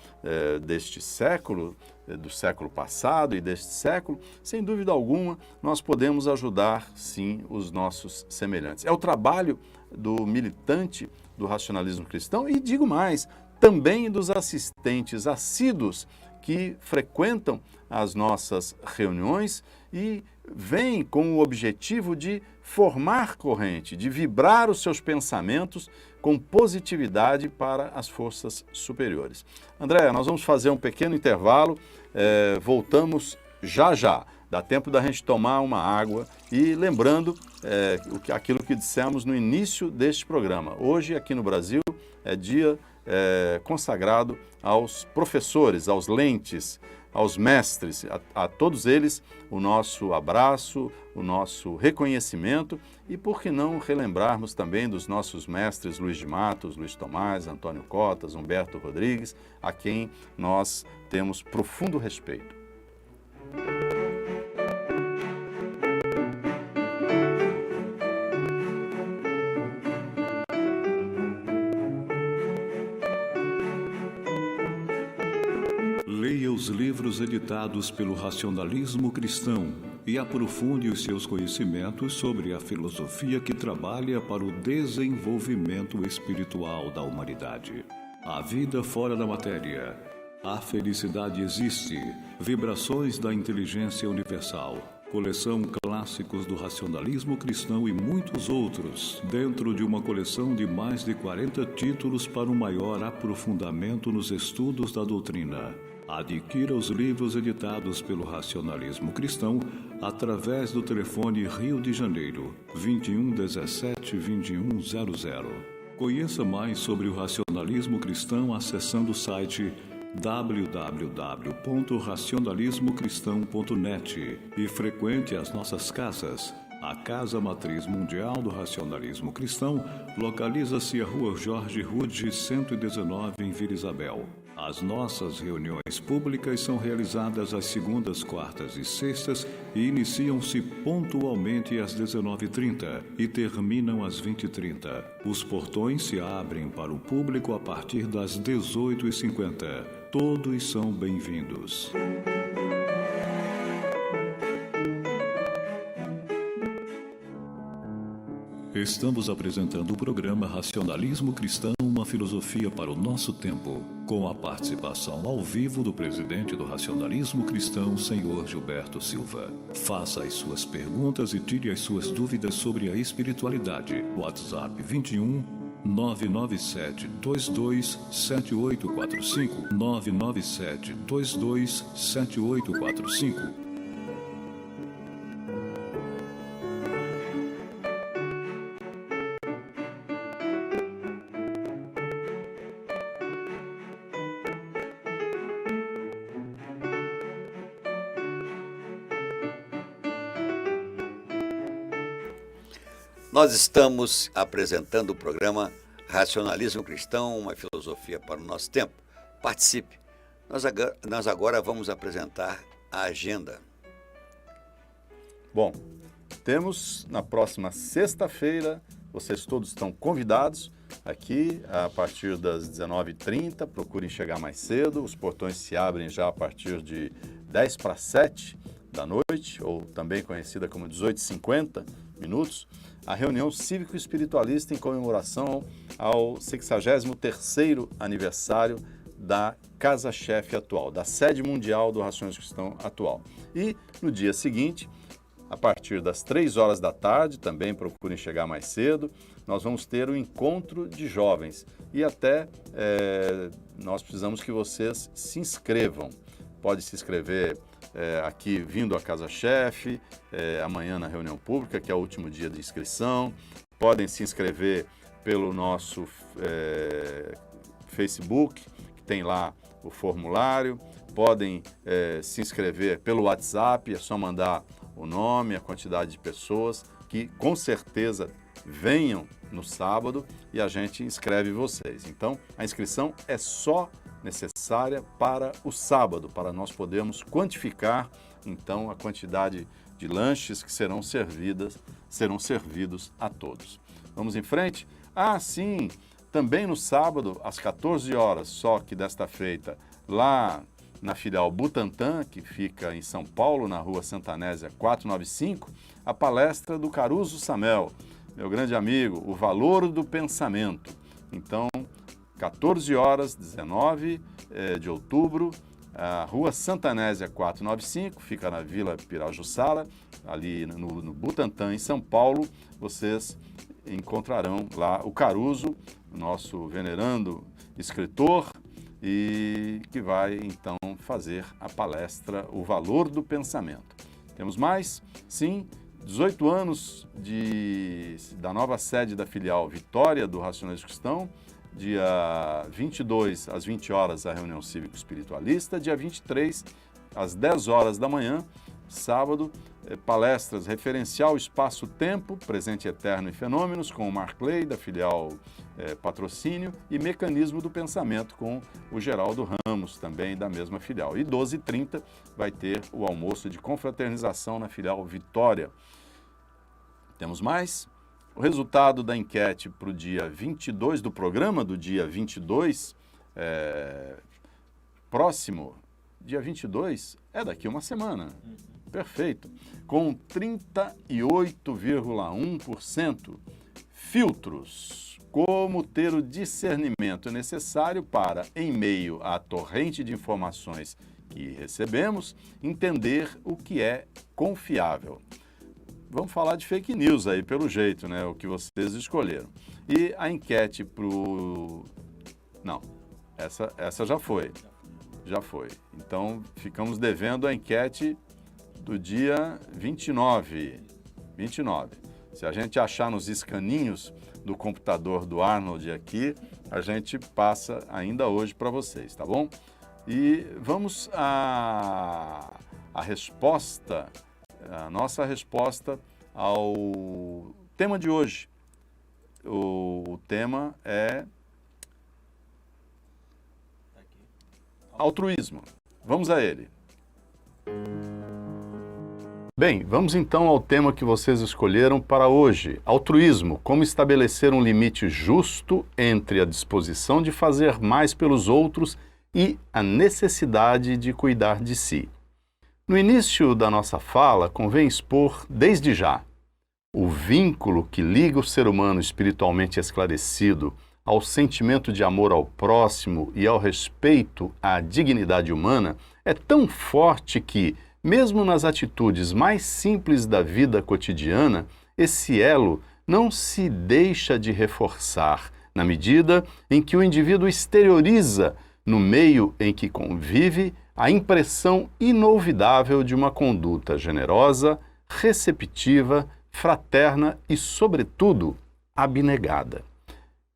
deste século, do século passado e deste século. Sem dúvida alguma, nós podemos ajudar, sim, os nossos semelhantes. É o trabalho do militante do racionalismo cristão e, digo mais, também dos assistentes assíduos que frequentam as nossas reuniões e vêm com o objetivo de formar corrente, de vibrar os seus pensamentos com positividade para as forças superiores. Andréia, nós vamos fazer um pequeno intervalo, voltamos já. Dá tempo da gente tomar uma água e lembrando aquilo que dissemos no início deste programa. Hoje, aqui no Brasil, é dia consagrado aos professores, aos lentes, aos mestres, a todos eles, o nosso abraço, o nosso reconhecimento e, por que não, relembrarmos também dos nossos mestres Luiz de Matos, Luiz Tomás, Antônio Cotas, Humberto Rodrigues, a quem nós temos profundo respeito. Leia os livros editados pelo Racionalismo Cristão e aprofunde os seus conhecimentos sobre a filosofia que trabalha para o desenvolvimento espiritual da humanidade. A vida fora da matéria. A felicidade existe. Vibrações da inteligência universal. Coleção Clássicos do Racionalismo Cristão e muitos outros, dentro de uma coleção de mais de 40 títulos para um maior aprofundamento nos estudos da doutrina. Adquira os livros editados pelo Racionalismo Cristão através do telefone Rio de Janeiro, 21 17 21 00. Conheça mais sobre o Racionalismo Cristão acessando o site www.racionalismocristão.net e frequente as nossas casas. A Casa Matriz Mundial do Racionalismo Cristão localiza-se à Rua Jorge Rude, 119, em Vila Isabel. As nossas reuniões públicas são realizadas às segundas, quartas e sextas e iniciam-se pontualmente às 19h30 e terminam às 20h30. Os portões se abrem para o público a partir das 18h50. Todos são bem-vindos. Estamos apresentando o programa Racionalismo Cristão, uma filosofia para o nosso tempo, com a participação ao vivo do presidente do Racionalismo Cristão, Senhor Gilberto Silva. Faça as suas perguntas e tire as suas dúvidas sobre a espiritualidade. WhatsApp 21 997 22 7845 997 22 7845. Nós estamos apresentando o programa Racionalismo Cristão, uma filosofia para o nosso tempo. Participe. Nós agora vamos apresentar a agenda. Bom, temos na próxima sexta-feira, vocês todos estão convidados aqui a partir das 19h30, procurem chegar mais cedo, os portões se abrem já a partir de 10:07 da noite, ou também conhecida como 18h50 minutos, a reunião cívico-espiritualista em comemoração ao 63º aniversário da casa-chefe atual, da sede mundial do Racionalismo Cristão atual. E no dia seguinte, a partir das 3 horas da tarde, também procurem chegar mais cedo, nós vamos ter um encontro de jovens e até nós precisamos que vocês se inscrevam. Pode se inscrever aqui vindo à casa-chefe, amanhã na reunião pública, que é o último dia de inscrição. Podem se inscrever pelo nosso Facebook, que tem lá o formulário. Podem se inscrever pelo WhatsApp, é só mandar o nome, a quantidade de pessoas que com certeza venham no sábado e a gente inscreve vocês. Então, a inscrição é só necessária para o sábado, para nós podermos quantificar, então, a quantidade de lanches que serão servidos a todos. Vamos em frente? Ah, sim, também no sábado, às 14 horas, só que desta feita, lá na filial Butantã, que fica em São Paulo, na rua Santanésia 495, a palestra do Caruso Samel, meu grande amigo, O Valor do Pensamento. Então, 14 horas, 19 de outubro, a rua Santanésia 495, fica na Vila Pirajussara, ali no Butantã, em São Paulo. Vocês encontrarão lá o Caruso, nosso venerando escritor, e que vai, então, fazer a palestra O Valor do Pensamento. Temos mais? Sim, 18 anos da nova sede da filial Vitória do Racionalismo Cristão. Dia 22, às 20 horas, a reunião cívico-espiritualista. Dia 23, às 10 horas da manhã, sábado, palestras Referencial Espaço-Tempo, Presente Eterno e Fenômenos, com o Mark Ley, da filial Patrocínio, e Mecanismo do Pensamento, com o Geraldo Ramos, também da mesma filial. E 12h30 vai ter o almoço de confraternização na filial Vitória. Temos mais? O resultado da enquete para o dia 22, do programa do dia 22, próximo, dia 22, é daqui uma semana. Perfeito. Com 38,1%. Filtros. Como ter o discernimento necessário para, em meio à torrente de informações que recebemos, entender o que é confiável. Vamos falar de fake news aí, pelo jeito, né? O que vocês escolheram. E a enquete pro... Não, essa já foi. Já foi. Então, ficamos devendo a enquete do dia 29. Se a gente achar nos escaninhos do computador do Arnold aqui, a gente passa ainda hoje para vocês, tá bom? E vamos à resposta, a nossa resposta ao tema de hoje. O tema é altruísmo. Vamos a ele. Bem, vamos então ao tema que vocês escolheram para hoje. Altruísmo, como estabelecer um limite justo entre a disposição de fazer mais pelos outros e a necessidade de cuidar de si. No início da nossa fala, convém expor, desde já, o vínculo que liga o ser humano espiritualmente esclarecido ao sentimento de amor ao próximo e ao respeito à dignidade humana é tão forte que, mesmo nas atitudes mais simples da vida cotidiana, esse elo não se deixa de reforçar na medida em que o indivíduo exterioriza, no meio em que convive, a impressão inolvidável de uma conduta generosa, receptiva, fraterna e, sobretudo, abnegada.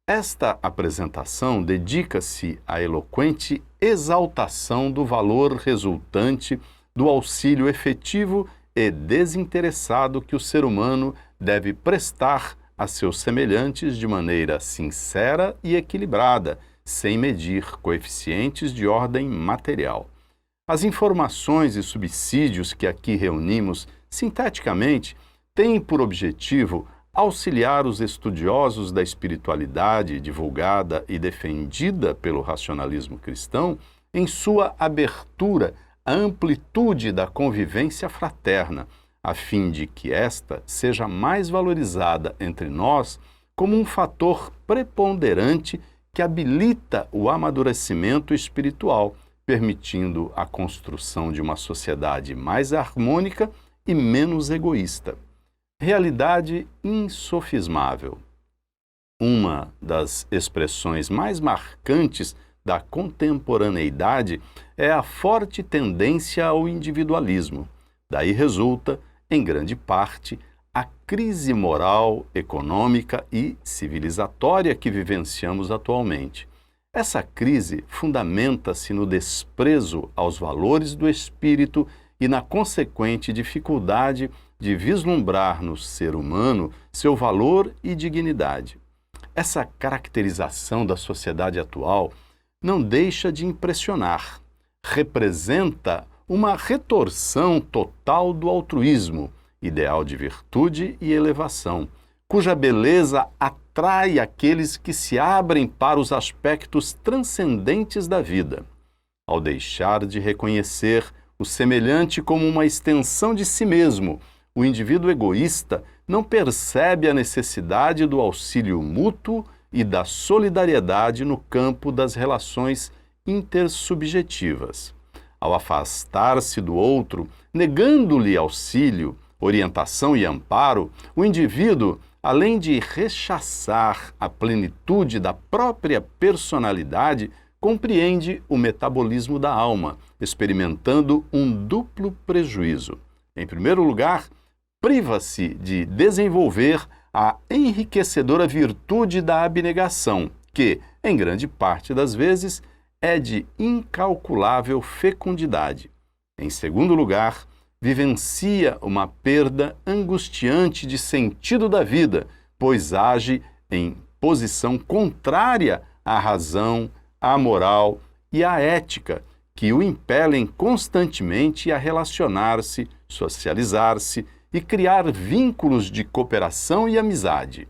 Esta apresentação dedica-se à eloquente exaltação do valor resultante do auxílio efetivo e desinteressado que o ser humano deve prestar a seus semelhantes de maneira sincera e equilibrada, sem medir coeficientes de ordem material. As informações e subsídios que aqui reunimos sinteticamente têm por objetivo auxiliar os estudiosos da espiritualidade divulgada e defendida pelo racionalismo cristão em sua abertura à amplitude da convivência fraterna, a fim de que esta seja mais valorizada entre nós como um fator preponderante que habilita o amadurecimento espiritual, permitindo a construção de uma sociedade mais harmônica e menos egoísta. Realidade insofismável. Uma das expressões mais marcantes da contemporaneidade é a forte tendência ao individualismo. Daí resulta, em grande parte, a crise moral, econômica e civilizatória que vivenciamos atualmente. Essa crise fundamenta-se no desprezo aos valores do espírito e na consequente dificuldade de vislumbrar no ser humano seu valor e dignidade. Essa caracterização da sociedade atual não deixa de impressionar. Representa uma retorção total do altruísmo, ideal de virtude e elevação, cuja beleza atrai aqueles que se abrem para os aspectos transcendentes da vida. Ao deixar de reconhecer o semelhante como uma extensão de si mesmo, o indivíduo egoísta não percebe a necessidade do auxílio mútuo e da solidariedade no campo das relações intersubjetivas. Ao afastar-se do outro, negando-lhe auxílio, orientação e amparo, o indivíduo, além de rechaçar a plenitude da própria personalidade, compreende o metabolismo da alma, experimentando um duplo prejuízo. Em primeiro lugar, priva-se de desenvolver a enriquecedora virtude da abnegação, que, em grande parte das vezes, é de incalculável fecundidade. Em segundo lugar, vivencia uma perda angustiante de sentido da vida, pois age em posição contrária à razão, à moral e à ética, que o impelem constantemente a relacionar-se, socializar-se e criar vínculos de cooperação e amizade.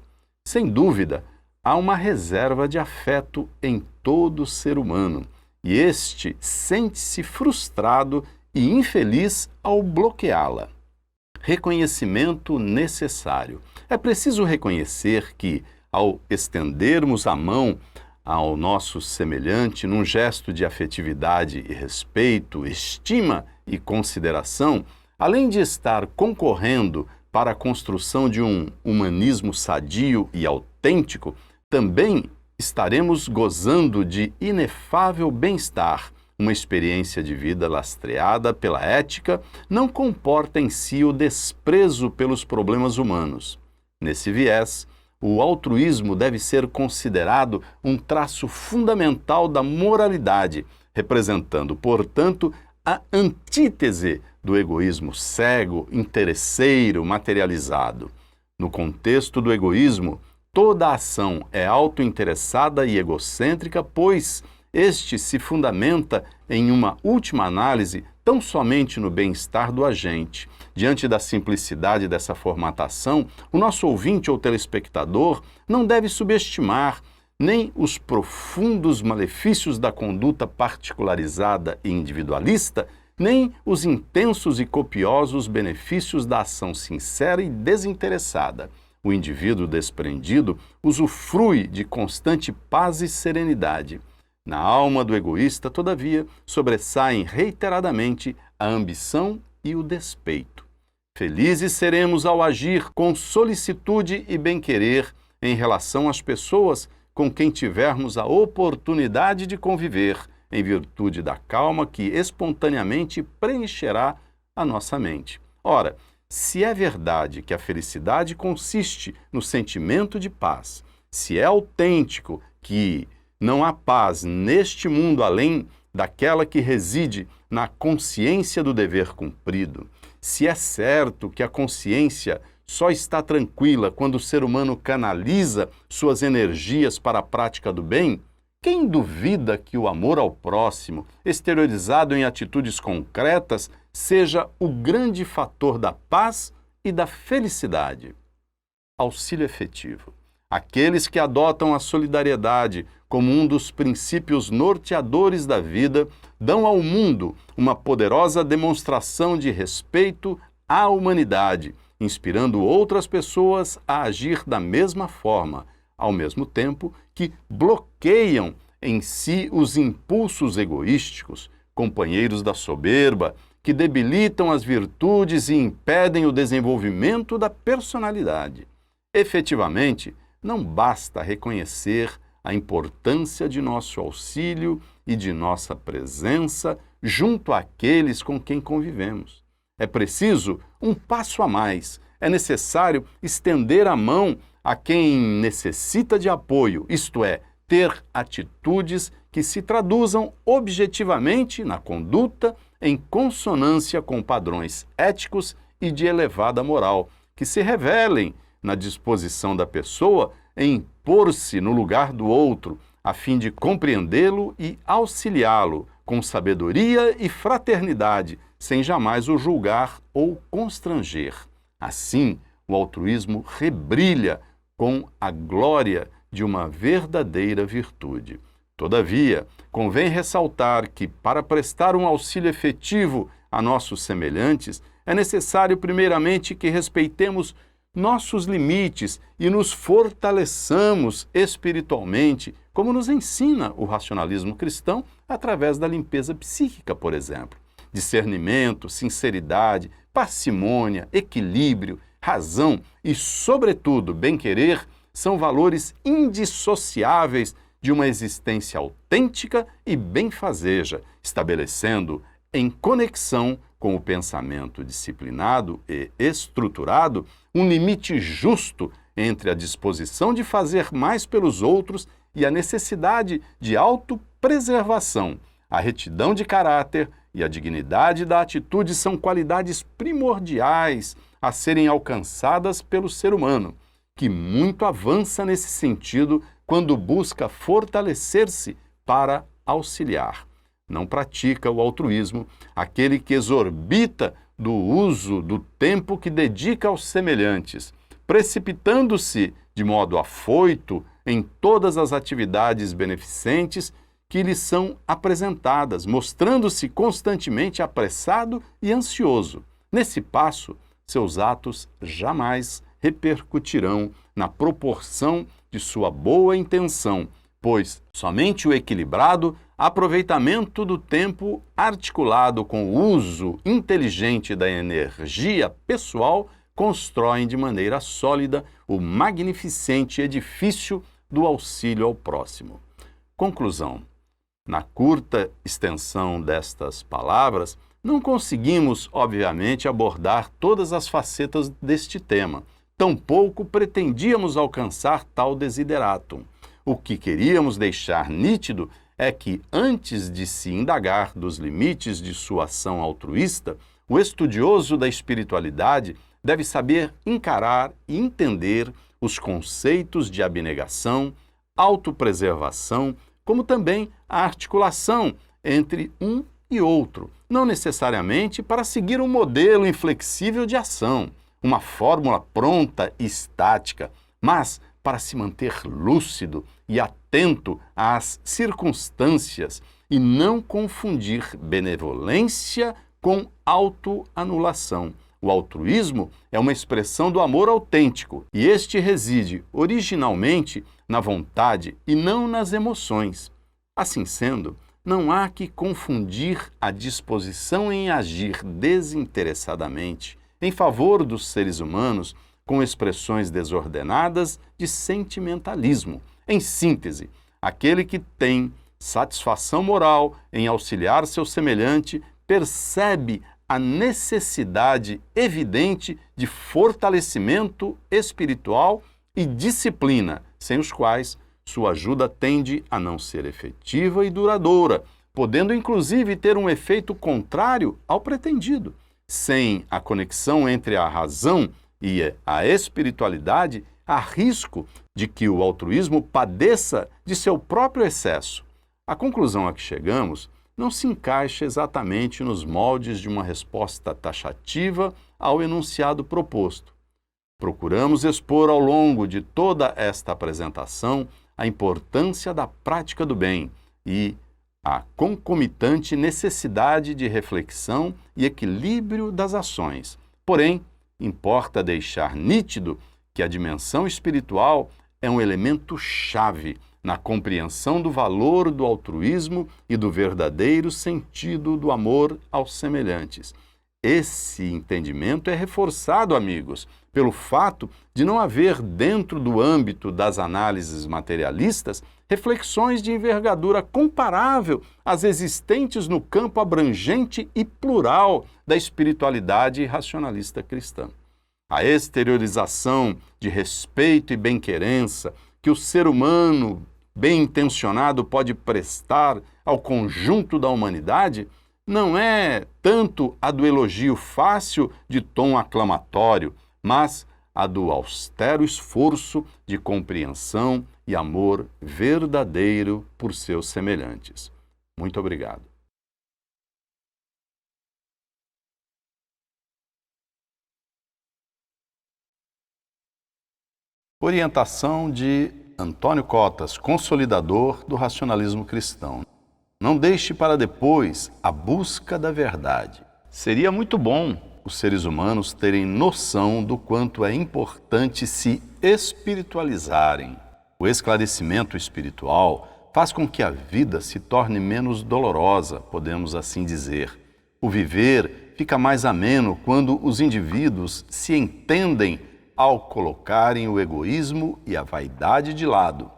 Sem dúvida, há uma reserva de afeto em todo ser humano, e este sente-se frustrado e infeliz ao bloqueá-la. Reconhecimento necessário. É preciso reconhecer que, ao estendermos a mão ao nosso semelhante num gesto de afetividade e respeito, estima e consideração, além de estar concorrendo para a construção de um humanismo sadio e autêntico, também estaremos gozando de inefável bem-estar. Uma experiência de vida lastreada pela ética não comporta em si o desprezo pelos problemas humanos. Nesse viés, o altruísmo deve ser considerado um traço fundamental da moralidade, representando, portanto, a antítese do egoísmo cego, interesseiro, materializado. No contexto do egoísmo, toda ação é autointeressada e egocêntrica, pois este se fundamenta em uma última análise tão somente no bem-estar do agente. Diante da simplicidade dessa formatação, o nosso ouvinte ou telespectador não deve subestimar nem os profundos malefícios da conduta particularizada e individualista, nem os intensos e copiosos benefícios da ação sincera e desinteressada. O indivíduo desprendido usufrui de constante paz e serenidade. Na alma do egoísta, todavia, sobressaem reiteradamente a ambição e o despeito. Felizes seremos ao agir com solicitude e bem-querer em relação às pessoas com quem tivermos a oportunidade de conviver, em virtude da calma que espontaneamente preencherá a nossa mente. Ora, se é verdade que a felicidade consiste no sentimento de paz, se é autêntico que não há paz neste mundo além daquela que reside na consciência do dever cumprido, se é certo que a consciência só está tranquila quando o ser humano canaliza suas energias para a prática do bem, quem duvida que o amor ao próximo, exteriorizado em atitudes concretas, seja o grande fator da paz e da felicidade? Auxílio efetivo. Aqueles que adotam a solidariedade como um dos princípios norteadores da vida dão ao mundo uma poderosa demonstração de respeito à humanidade, inspirando outras pessoas a agir da mesma forma, ao mesmo tempo que bloqueiam em si os impulsos egoísticos, companheiros da soberba, que debilitam as virtudes e impedem o desenvolvimento da personalidade. Efetivamente, não basta reconhecer a importância de nosso auxílio e de nossa presença junto àqueles com quem convivemos. É preciso um passo a mais. É necessário estender a mão a quem necessita de apoio, isto é, ter atitudes que se traduzam objetivamente na conduta em consonância com padrões éticos e de elevada moral, que se revelem na disposição da pessoa em pôr-se no lugar do outro, a fim de compreendê-lo e auxiliá-lo com sabedoria e fraternidade, sem jamais o julgar ou constranger. Assim, o altruísmo rebrilha com a glória de uma verdadeira virtude. Todavia, convém ressaltar que, para prestar um auxílio efetivo a nossos semelhantes, é necessário, primeiramente, que respeitemos nossos limites e nos fortaleçamos espiritualmente, como nos ensina o racionalismo cristão através da limpeza psíquica, por exemplo. Discernimento, sinceridade, parcimônia, equilíbrio, razão e, sobretudo, bem-querer são valores indissociáveis de uma existência autêntica e benfazeja, estabelecendo, em conexão com o pensamento disciplinado e estruturado, um limite justo entre a disposição de fazer mais pelos outros e a necessidade de autopreservação, a retidão de caráter e a dignidade da atitude são qualidades primordiais a serem alcançadas pelo ser humano, que muito avança nesse sentido quando busca fortalecer-se para auxiliar. Não pratica o altruísmo aquele que exorbita do uso do tempo que dedica aos semelhantes, precipitando-se de modo afoito em todas as atividades beneficentes que lhe são apresentadas, mostrando-se constantemente apressado e ansioso. Nesse passo, seus atos jamais repercutirão na proporção de sua boa intenção, pois somente o equilibrado aproveitamento do tempo articulado com o uso inteligente da energia pessoal constroem de maneira sólida o magnificente edifício do auxílio ao próximo. Conclusão. Na curta extensão destas palavras, não conseguimos, obviamente, abordar todas as facetas deste tema. Tampouco pretendíamos alcançar tal desideratum. O que queríamos deixar nítido é que, antes de se indagar dos limites de sua ação altruísta, o estudioso da espiritualidade deve saber encarar e entender os conceitos de abnegação, autopreservação, como também a articulação entre um e outro, não necessariamente para seguir um modelo inflexível de ação, uma fórmula pronta e estática, mas para se manter lúcido e atento às circunstâncias e não confundir benevolência com autoanulação. O altruísmo é uma expressão do amor autêntico e este reside originalmente na vontade e não nas emoções. Assim sendo, não há que confundir a disposição em agir desinteressadamente em favor dos seres humanos com expressões desordenadas de sentimentalismo. Em síntese, aquele que tem satisfação moral em auxiliar seu semelhante percebe a necessidade evidente de fortalecimento espiritual e disciplina, sem os quais sua ajuda tende a não ser efetiva e duradoura, podendo inclusive ter um efeito contrário ao pretendido. Sem a conexão entre a razão e a espiritualidade, há risco de que o altruísmo padeça de seu próprio excesso. A conclusão a que chegamos não se encaixa exatamente nos moldes de uma resposta taxativa ao enunciado proposto. Procuramos expor ao longo de toda esta apresentação a importância da prática do bem e a concomitante necessidade de reflexão e equilíbrio das ações. Porém, importa deixar nítido que a dimensão espiritual é um elemento chave na compreensão do valor do altruísmo e do verdadeiro sentido do amor aos semelhantes. Esse entendimento é reforçado, amigos, pelo fato de não haver dentro do âmbito das análises materialistas reflexões de envergadura comparável às existentes no campo abrangente e plural da espiritualidade racionalista cristã. A exteriorização de respeito e bem-querença que o ser humano bem-intencionado pode prestar ao conjunto da humanidade não é tanto a do elogio fácil de tom aclamatório, mas a do austero esforço de compreensão e amor verdadeiro por seus semelhantes. Muito obrigado. Orientação de Antônio Cotas, consolidador do racionalismo cristão. Não deixe para depois a busca da verdade. Seria muito bom os seres humanos terem noção do quanto é importante se espiritualizarem. O esclarecimento espiritual faz com que a vida se torne menos dolorosa, podemos assim dizer. O viver fica mais ameno quando os indivíduos se entendem ao colocarem o egoísmo e a vaidade de lado.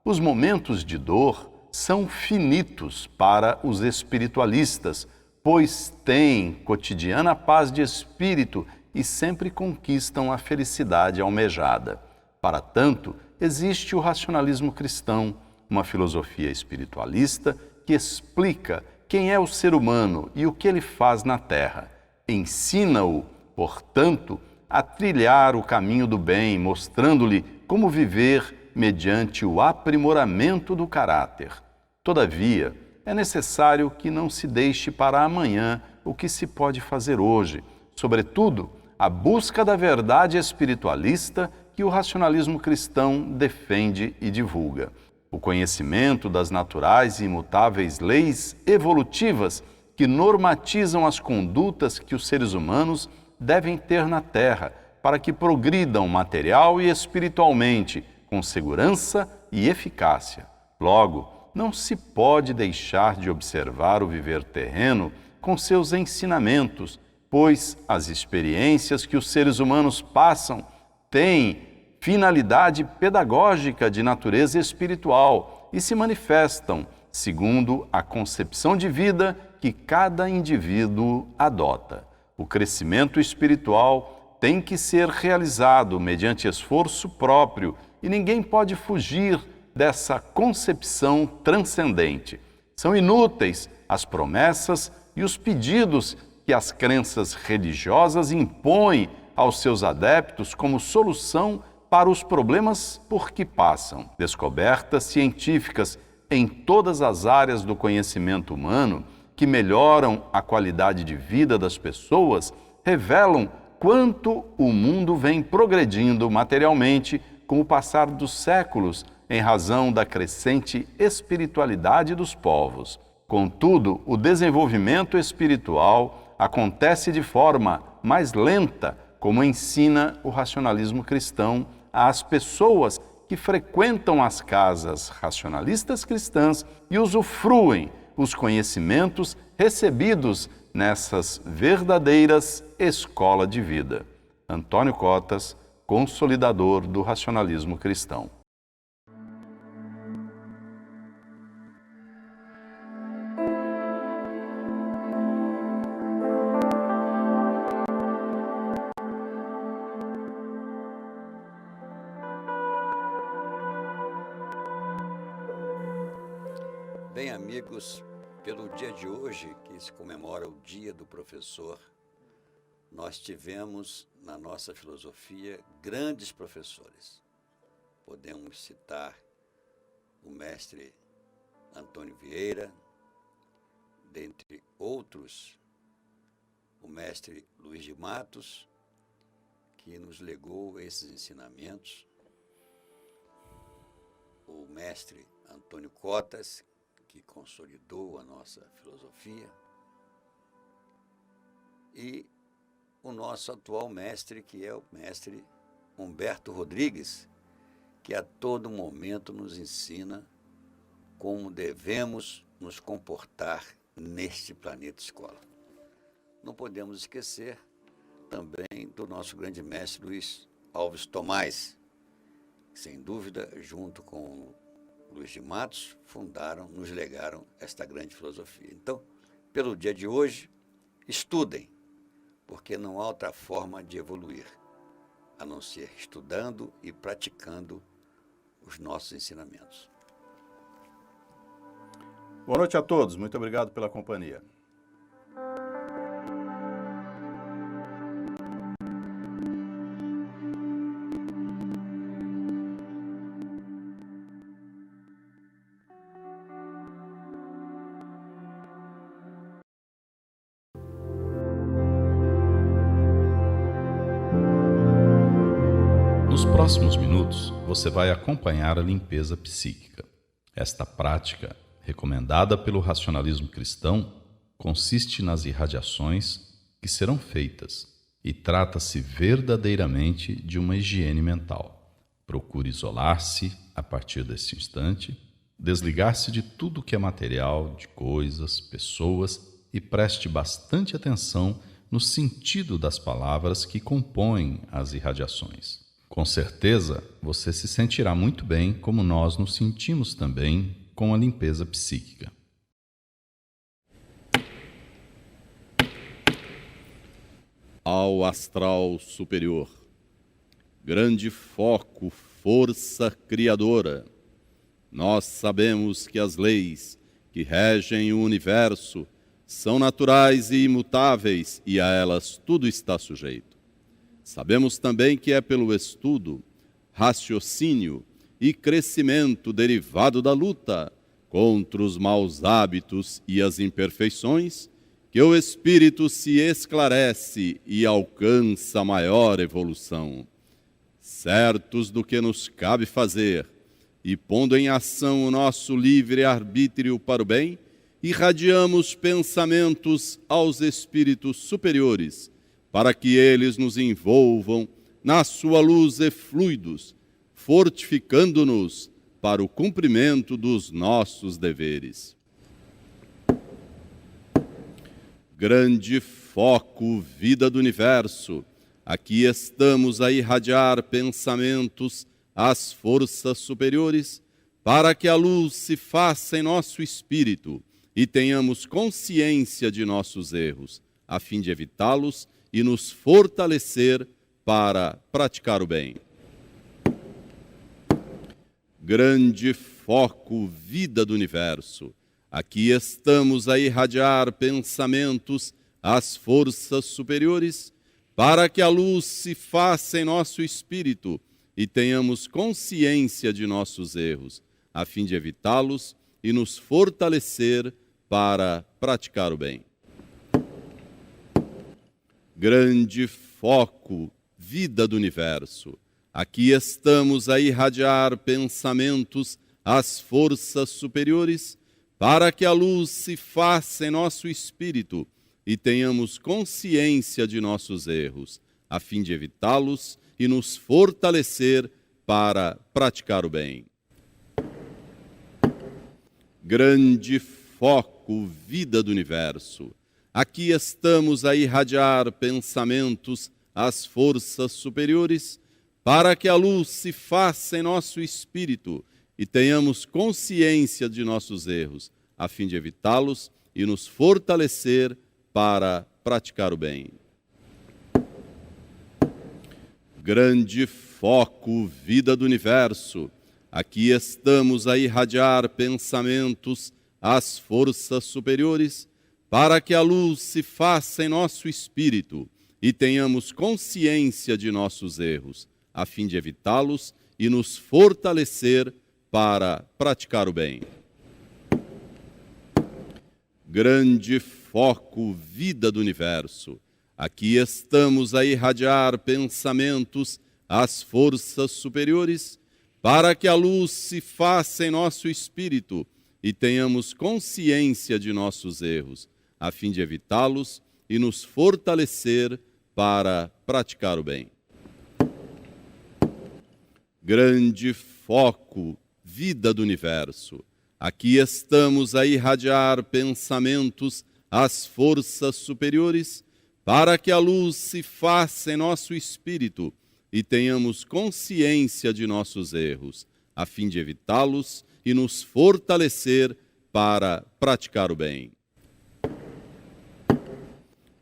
Os momentos de dor são finitos para os espiritualistas, pois têm cotidiana paz de espírito e sempre conquistam a felicidade almejada. Para tanto, existe o racionalismo cristão, uma filosofia espiritualista que explica quem é o ser humano e o que ele faz na Terra. Ensina-o, portanto, a trilhar o caminho do bem, mostrando-lhe como viver mediante o aprimoramento do caráter. Todavia, é necessário que não se deixe para amanhã o que se pode fazer hoje, sobretudo a busca da verdade espiritualista que o racionalismo cristão defende e divulga. O conhecimento das naturais e imutáveis leis evolutivas que normatizam as condutas que os seres humanos devem ter na Terra para que progridam material e espiritualmente com segurança e eficácia. Logo, não se pode deixar de observar o viver terreno com seus ensinamentos, pois as experiências que os seres humanos passam têm finalidade pedagógica de natureza espiritual e se manifestam segundo a concepção de vida que cada indivíduo adota. O crescimento espiritual tem que ser realizado mediante esforço próprio e ninguém pode fugir dessa concepção transcendente. São inúteis as promessas e os pedidos que as crenças religiosas impõem aos seus adeptos como solução para os problemas por que passam. Descobertas científicas em todas as áreas do conhecimento humano que melhoram a qualidade de vida das pessoas revelam quanto o mundo vem progredindo materialmente com o passar dos séculos em razão da crescente espiritualidade dos povos. Contudo, o desenvolvimento espiritual acontece de forma mais lenta, como ensina o racionalismo cristão às pessoas que frequentam as casas racionalistas cristãs e usufruem os conhecimentos recebidos nessas verdadeiras escolas de vida. Antônio Cotas, consolidador do racionalismo cristão. Bem, amigos, pelo dia de hoje, que se comemora o Dia do Professor, nós tivemos na nossa filosofia grandes professores. Podemos citar o mestre Antônio Vieira, dentre outros, o mestre Luiz de Matos, que nos legou esses ensinamentos, o mestre Antônio Cotas, que consolidou a nossa filosofia, e o nosso atual mestre, que é o mestre Humberto Rodrigues, que a todo momento nos ensina como devemos nos comportar neste planeta escola. Não podemos esquecer também do nosso grande mestre Luiz Alves Tomás, que, sem dúvida, junto com Luiz de Matos, nos legaram esta grande filosofia. Então, pelo dia de hoje, estudem, porque não há outra forma de evoluir, a não ser estudando e praticando os nossos ensinamentos. Boa noite a todos, muito obrigado pela companhia. Nos próximos minutos, você vai acompanhar a limpeza psíquica. Esta prática, recomendada pelo racionalismo cristão, consiste nas irradiações que serão feitas e trata-se verdadeiramente de uma higiene mental. Procure isolar-se a partir deste instante, desligar-se de tudo que é material, de coisas, pessoas e preste bastante atenção no sentido das palavras que compõem as irradiações. Com certeza, você se sentirá muito bem, como nós nos sentimos também com a limpeza psíquica. Ao astral superior, grande foco, força criadora, nós sabemos que as leis que regem o universo, são naturais e imutáveis, e a elas tudo está sujeito. Sabemos também que é pelo estudo, raciocínio e crescimento derivado da luta contra os maus hábitos e as imperfeições que o espírito se esclarece e alcança maior evolução. Certos do que nos cabe fazer e pondo em ação o nosso livre-arbítrio para o bem, irradiamos pensamentos aos espíritos superiores, para que eles nos envolvam na sua luz e fluidos, fortificando-nos para o cumprimento dos nossos deveres. Grande foco, vida do universo, aqui estamos a irradiar pensamentos às forças superiores, para que a luz se faça em nosso espírito e tenhamos consciência de nossos erros, a fim de evitá-los e nos fortalecer para praticar o bem. Grande foco, vida do universo, aqui estamos a irradiar pensamentos às forças superiores, para que a luz se faça em nosso espírito e tenhamos consciência de nossos erros, a fim de evitá-los e nos fortalecer para praticar o bem. Grande foco, vida do universo, aqui estamos a irradiar pensamentos às forças superiores, para que a luz se faça em nosso espírito e tenhamos consciência de nossos erros, a fim de evitá-los e nos fortalecer para praticar o bem. Grande foco, vida do universo, aqui estamos a irradiar pensamentos às forças superiores, para que a luz se faça em nosso espírito e tenhamos consciência de nossos erros, a fim de evitá-los e nos fortalecer para praticar o bem. Grande foco, vida do universo, aqui estamos a irradiar pensamentos às forças superiores, para que a luz se faça em nosso espírito e tenhamos consciência de nossos erros, a fim de evitá-los e nos fortalecer para praticar o bem. Grande foco, vida do universo, aqui estamos a irradiar pensamentos às forças superiores, para que a luz se faça em nosso espírito e tenhamos consciência de nossos erros, a fim de evitá-los e nos fortalecer para praticar o bem. Grande foco, vida do universo, aqui estamos a irradiar pensamentos às forças superiores, para que a luz se faça em nosso espírito e tenhamos consciência de nossos erros, a fim de evitá-los e nos fortalecer para praticar o bem.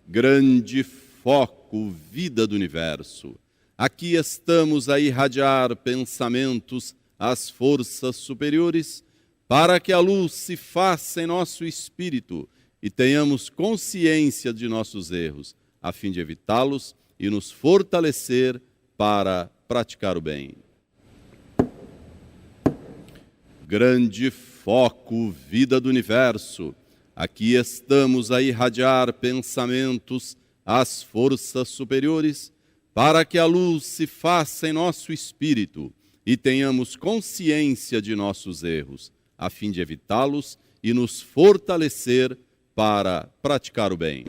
Grande foco, vida do universo, aqui estamos a irradiar pensamentos às forças superiores, para que a luz se faça em nosso espírito e tenhamos consciência de nossos erros, a fim de evitá-los e nos fortalecer para praticar o bem. Grande foco, vida do universo, aqui estamos a irradiar pensamentos às forças superiores, para que a luz se faça em nosso espírito e tenhamos consciência de nossos erros, a fim de evitá-los e nos fortalecer para praticar o bem.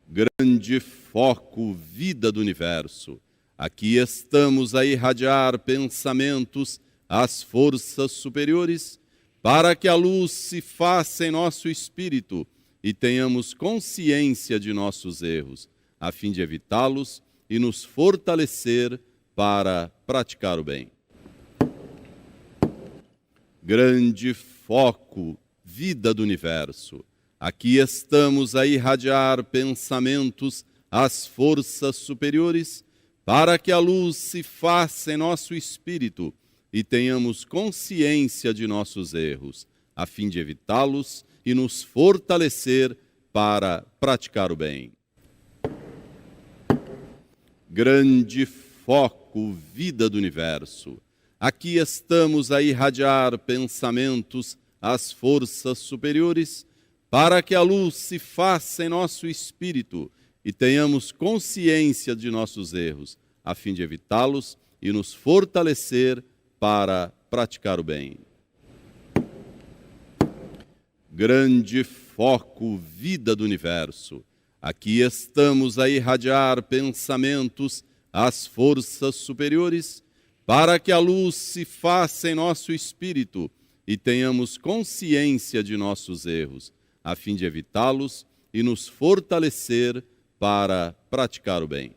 Grande foco, vida do universo, aqui estamos a irradiar pensamentos às forças superiores, para que a luz se faça em nosso espírito e tenhamos consciência de nossos erros, a fim de evitá-los e nos fortalecer para praticar o bem. Grande foco, vida do universo, aqui estamos a irradiar pensamentos às forças superiores, para que a luz se faça em nosso espírito e tenhamos consciência de nossos erros, a fim de evitá-los e nos fortalecer para praticar o bem. Grande foco, vida do universo. Aqui estamos a irradiar pensamentos às forças superiores, para que a luz se faça em nosso espírito e tenhamos consciência de nossos erros, a fim de evitá-los e nos fortalecer para praticar o bem. Grande foco, vida do universo. Aqui estamos a irradiar pensamentos às forças superiores, para que a luz se faça em nosso espírito e tenhamos consciência de nossos erros, a fim de evitá-los e nos fortalecer para praticar o bem.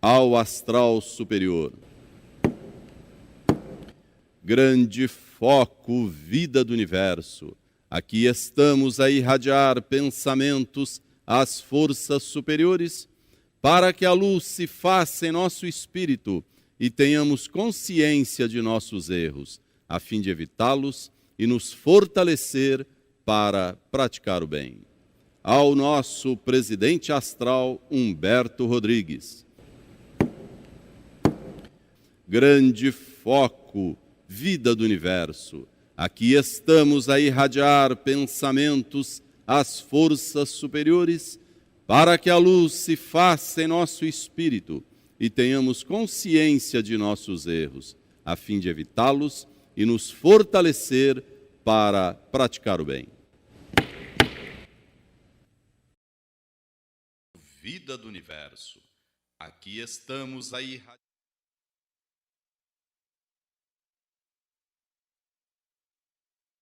Ao astral superior. Grande foco, vida do universo. Aqui estamos a irradiar pensamentos às forças superiores, para que a luz se faça em nosso espírito e tenhamos consciência de nossos erros, a fim de evitá-los e nos fortalecer para praticar o bem. Ao nosso presidente astral, Humberto Rodrigues. Grande foco, vida do universo. Aqui estamos a irradiar pensamentos às forças superiores, para que a luz se faça em nosso espírito e tenhamos consciência de nossos erros, a fim de evitá-los e nos fortalecer para praticar o bem. Vida do universo. Aqui estamos a irradiar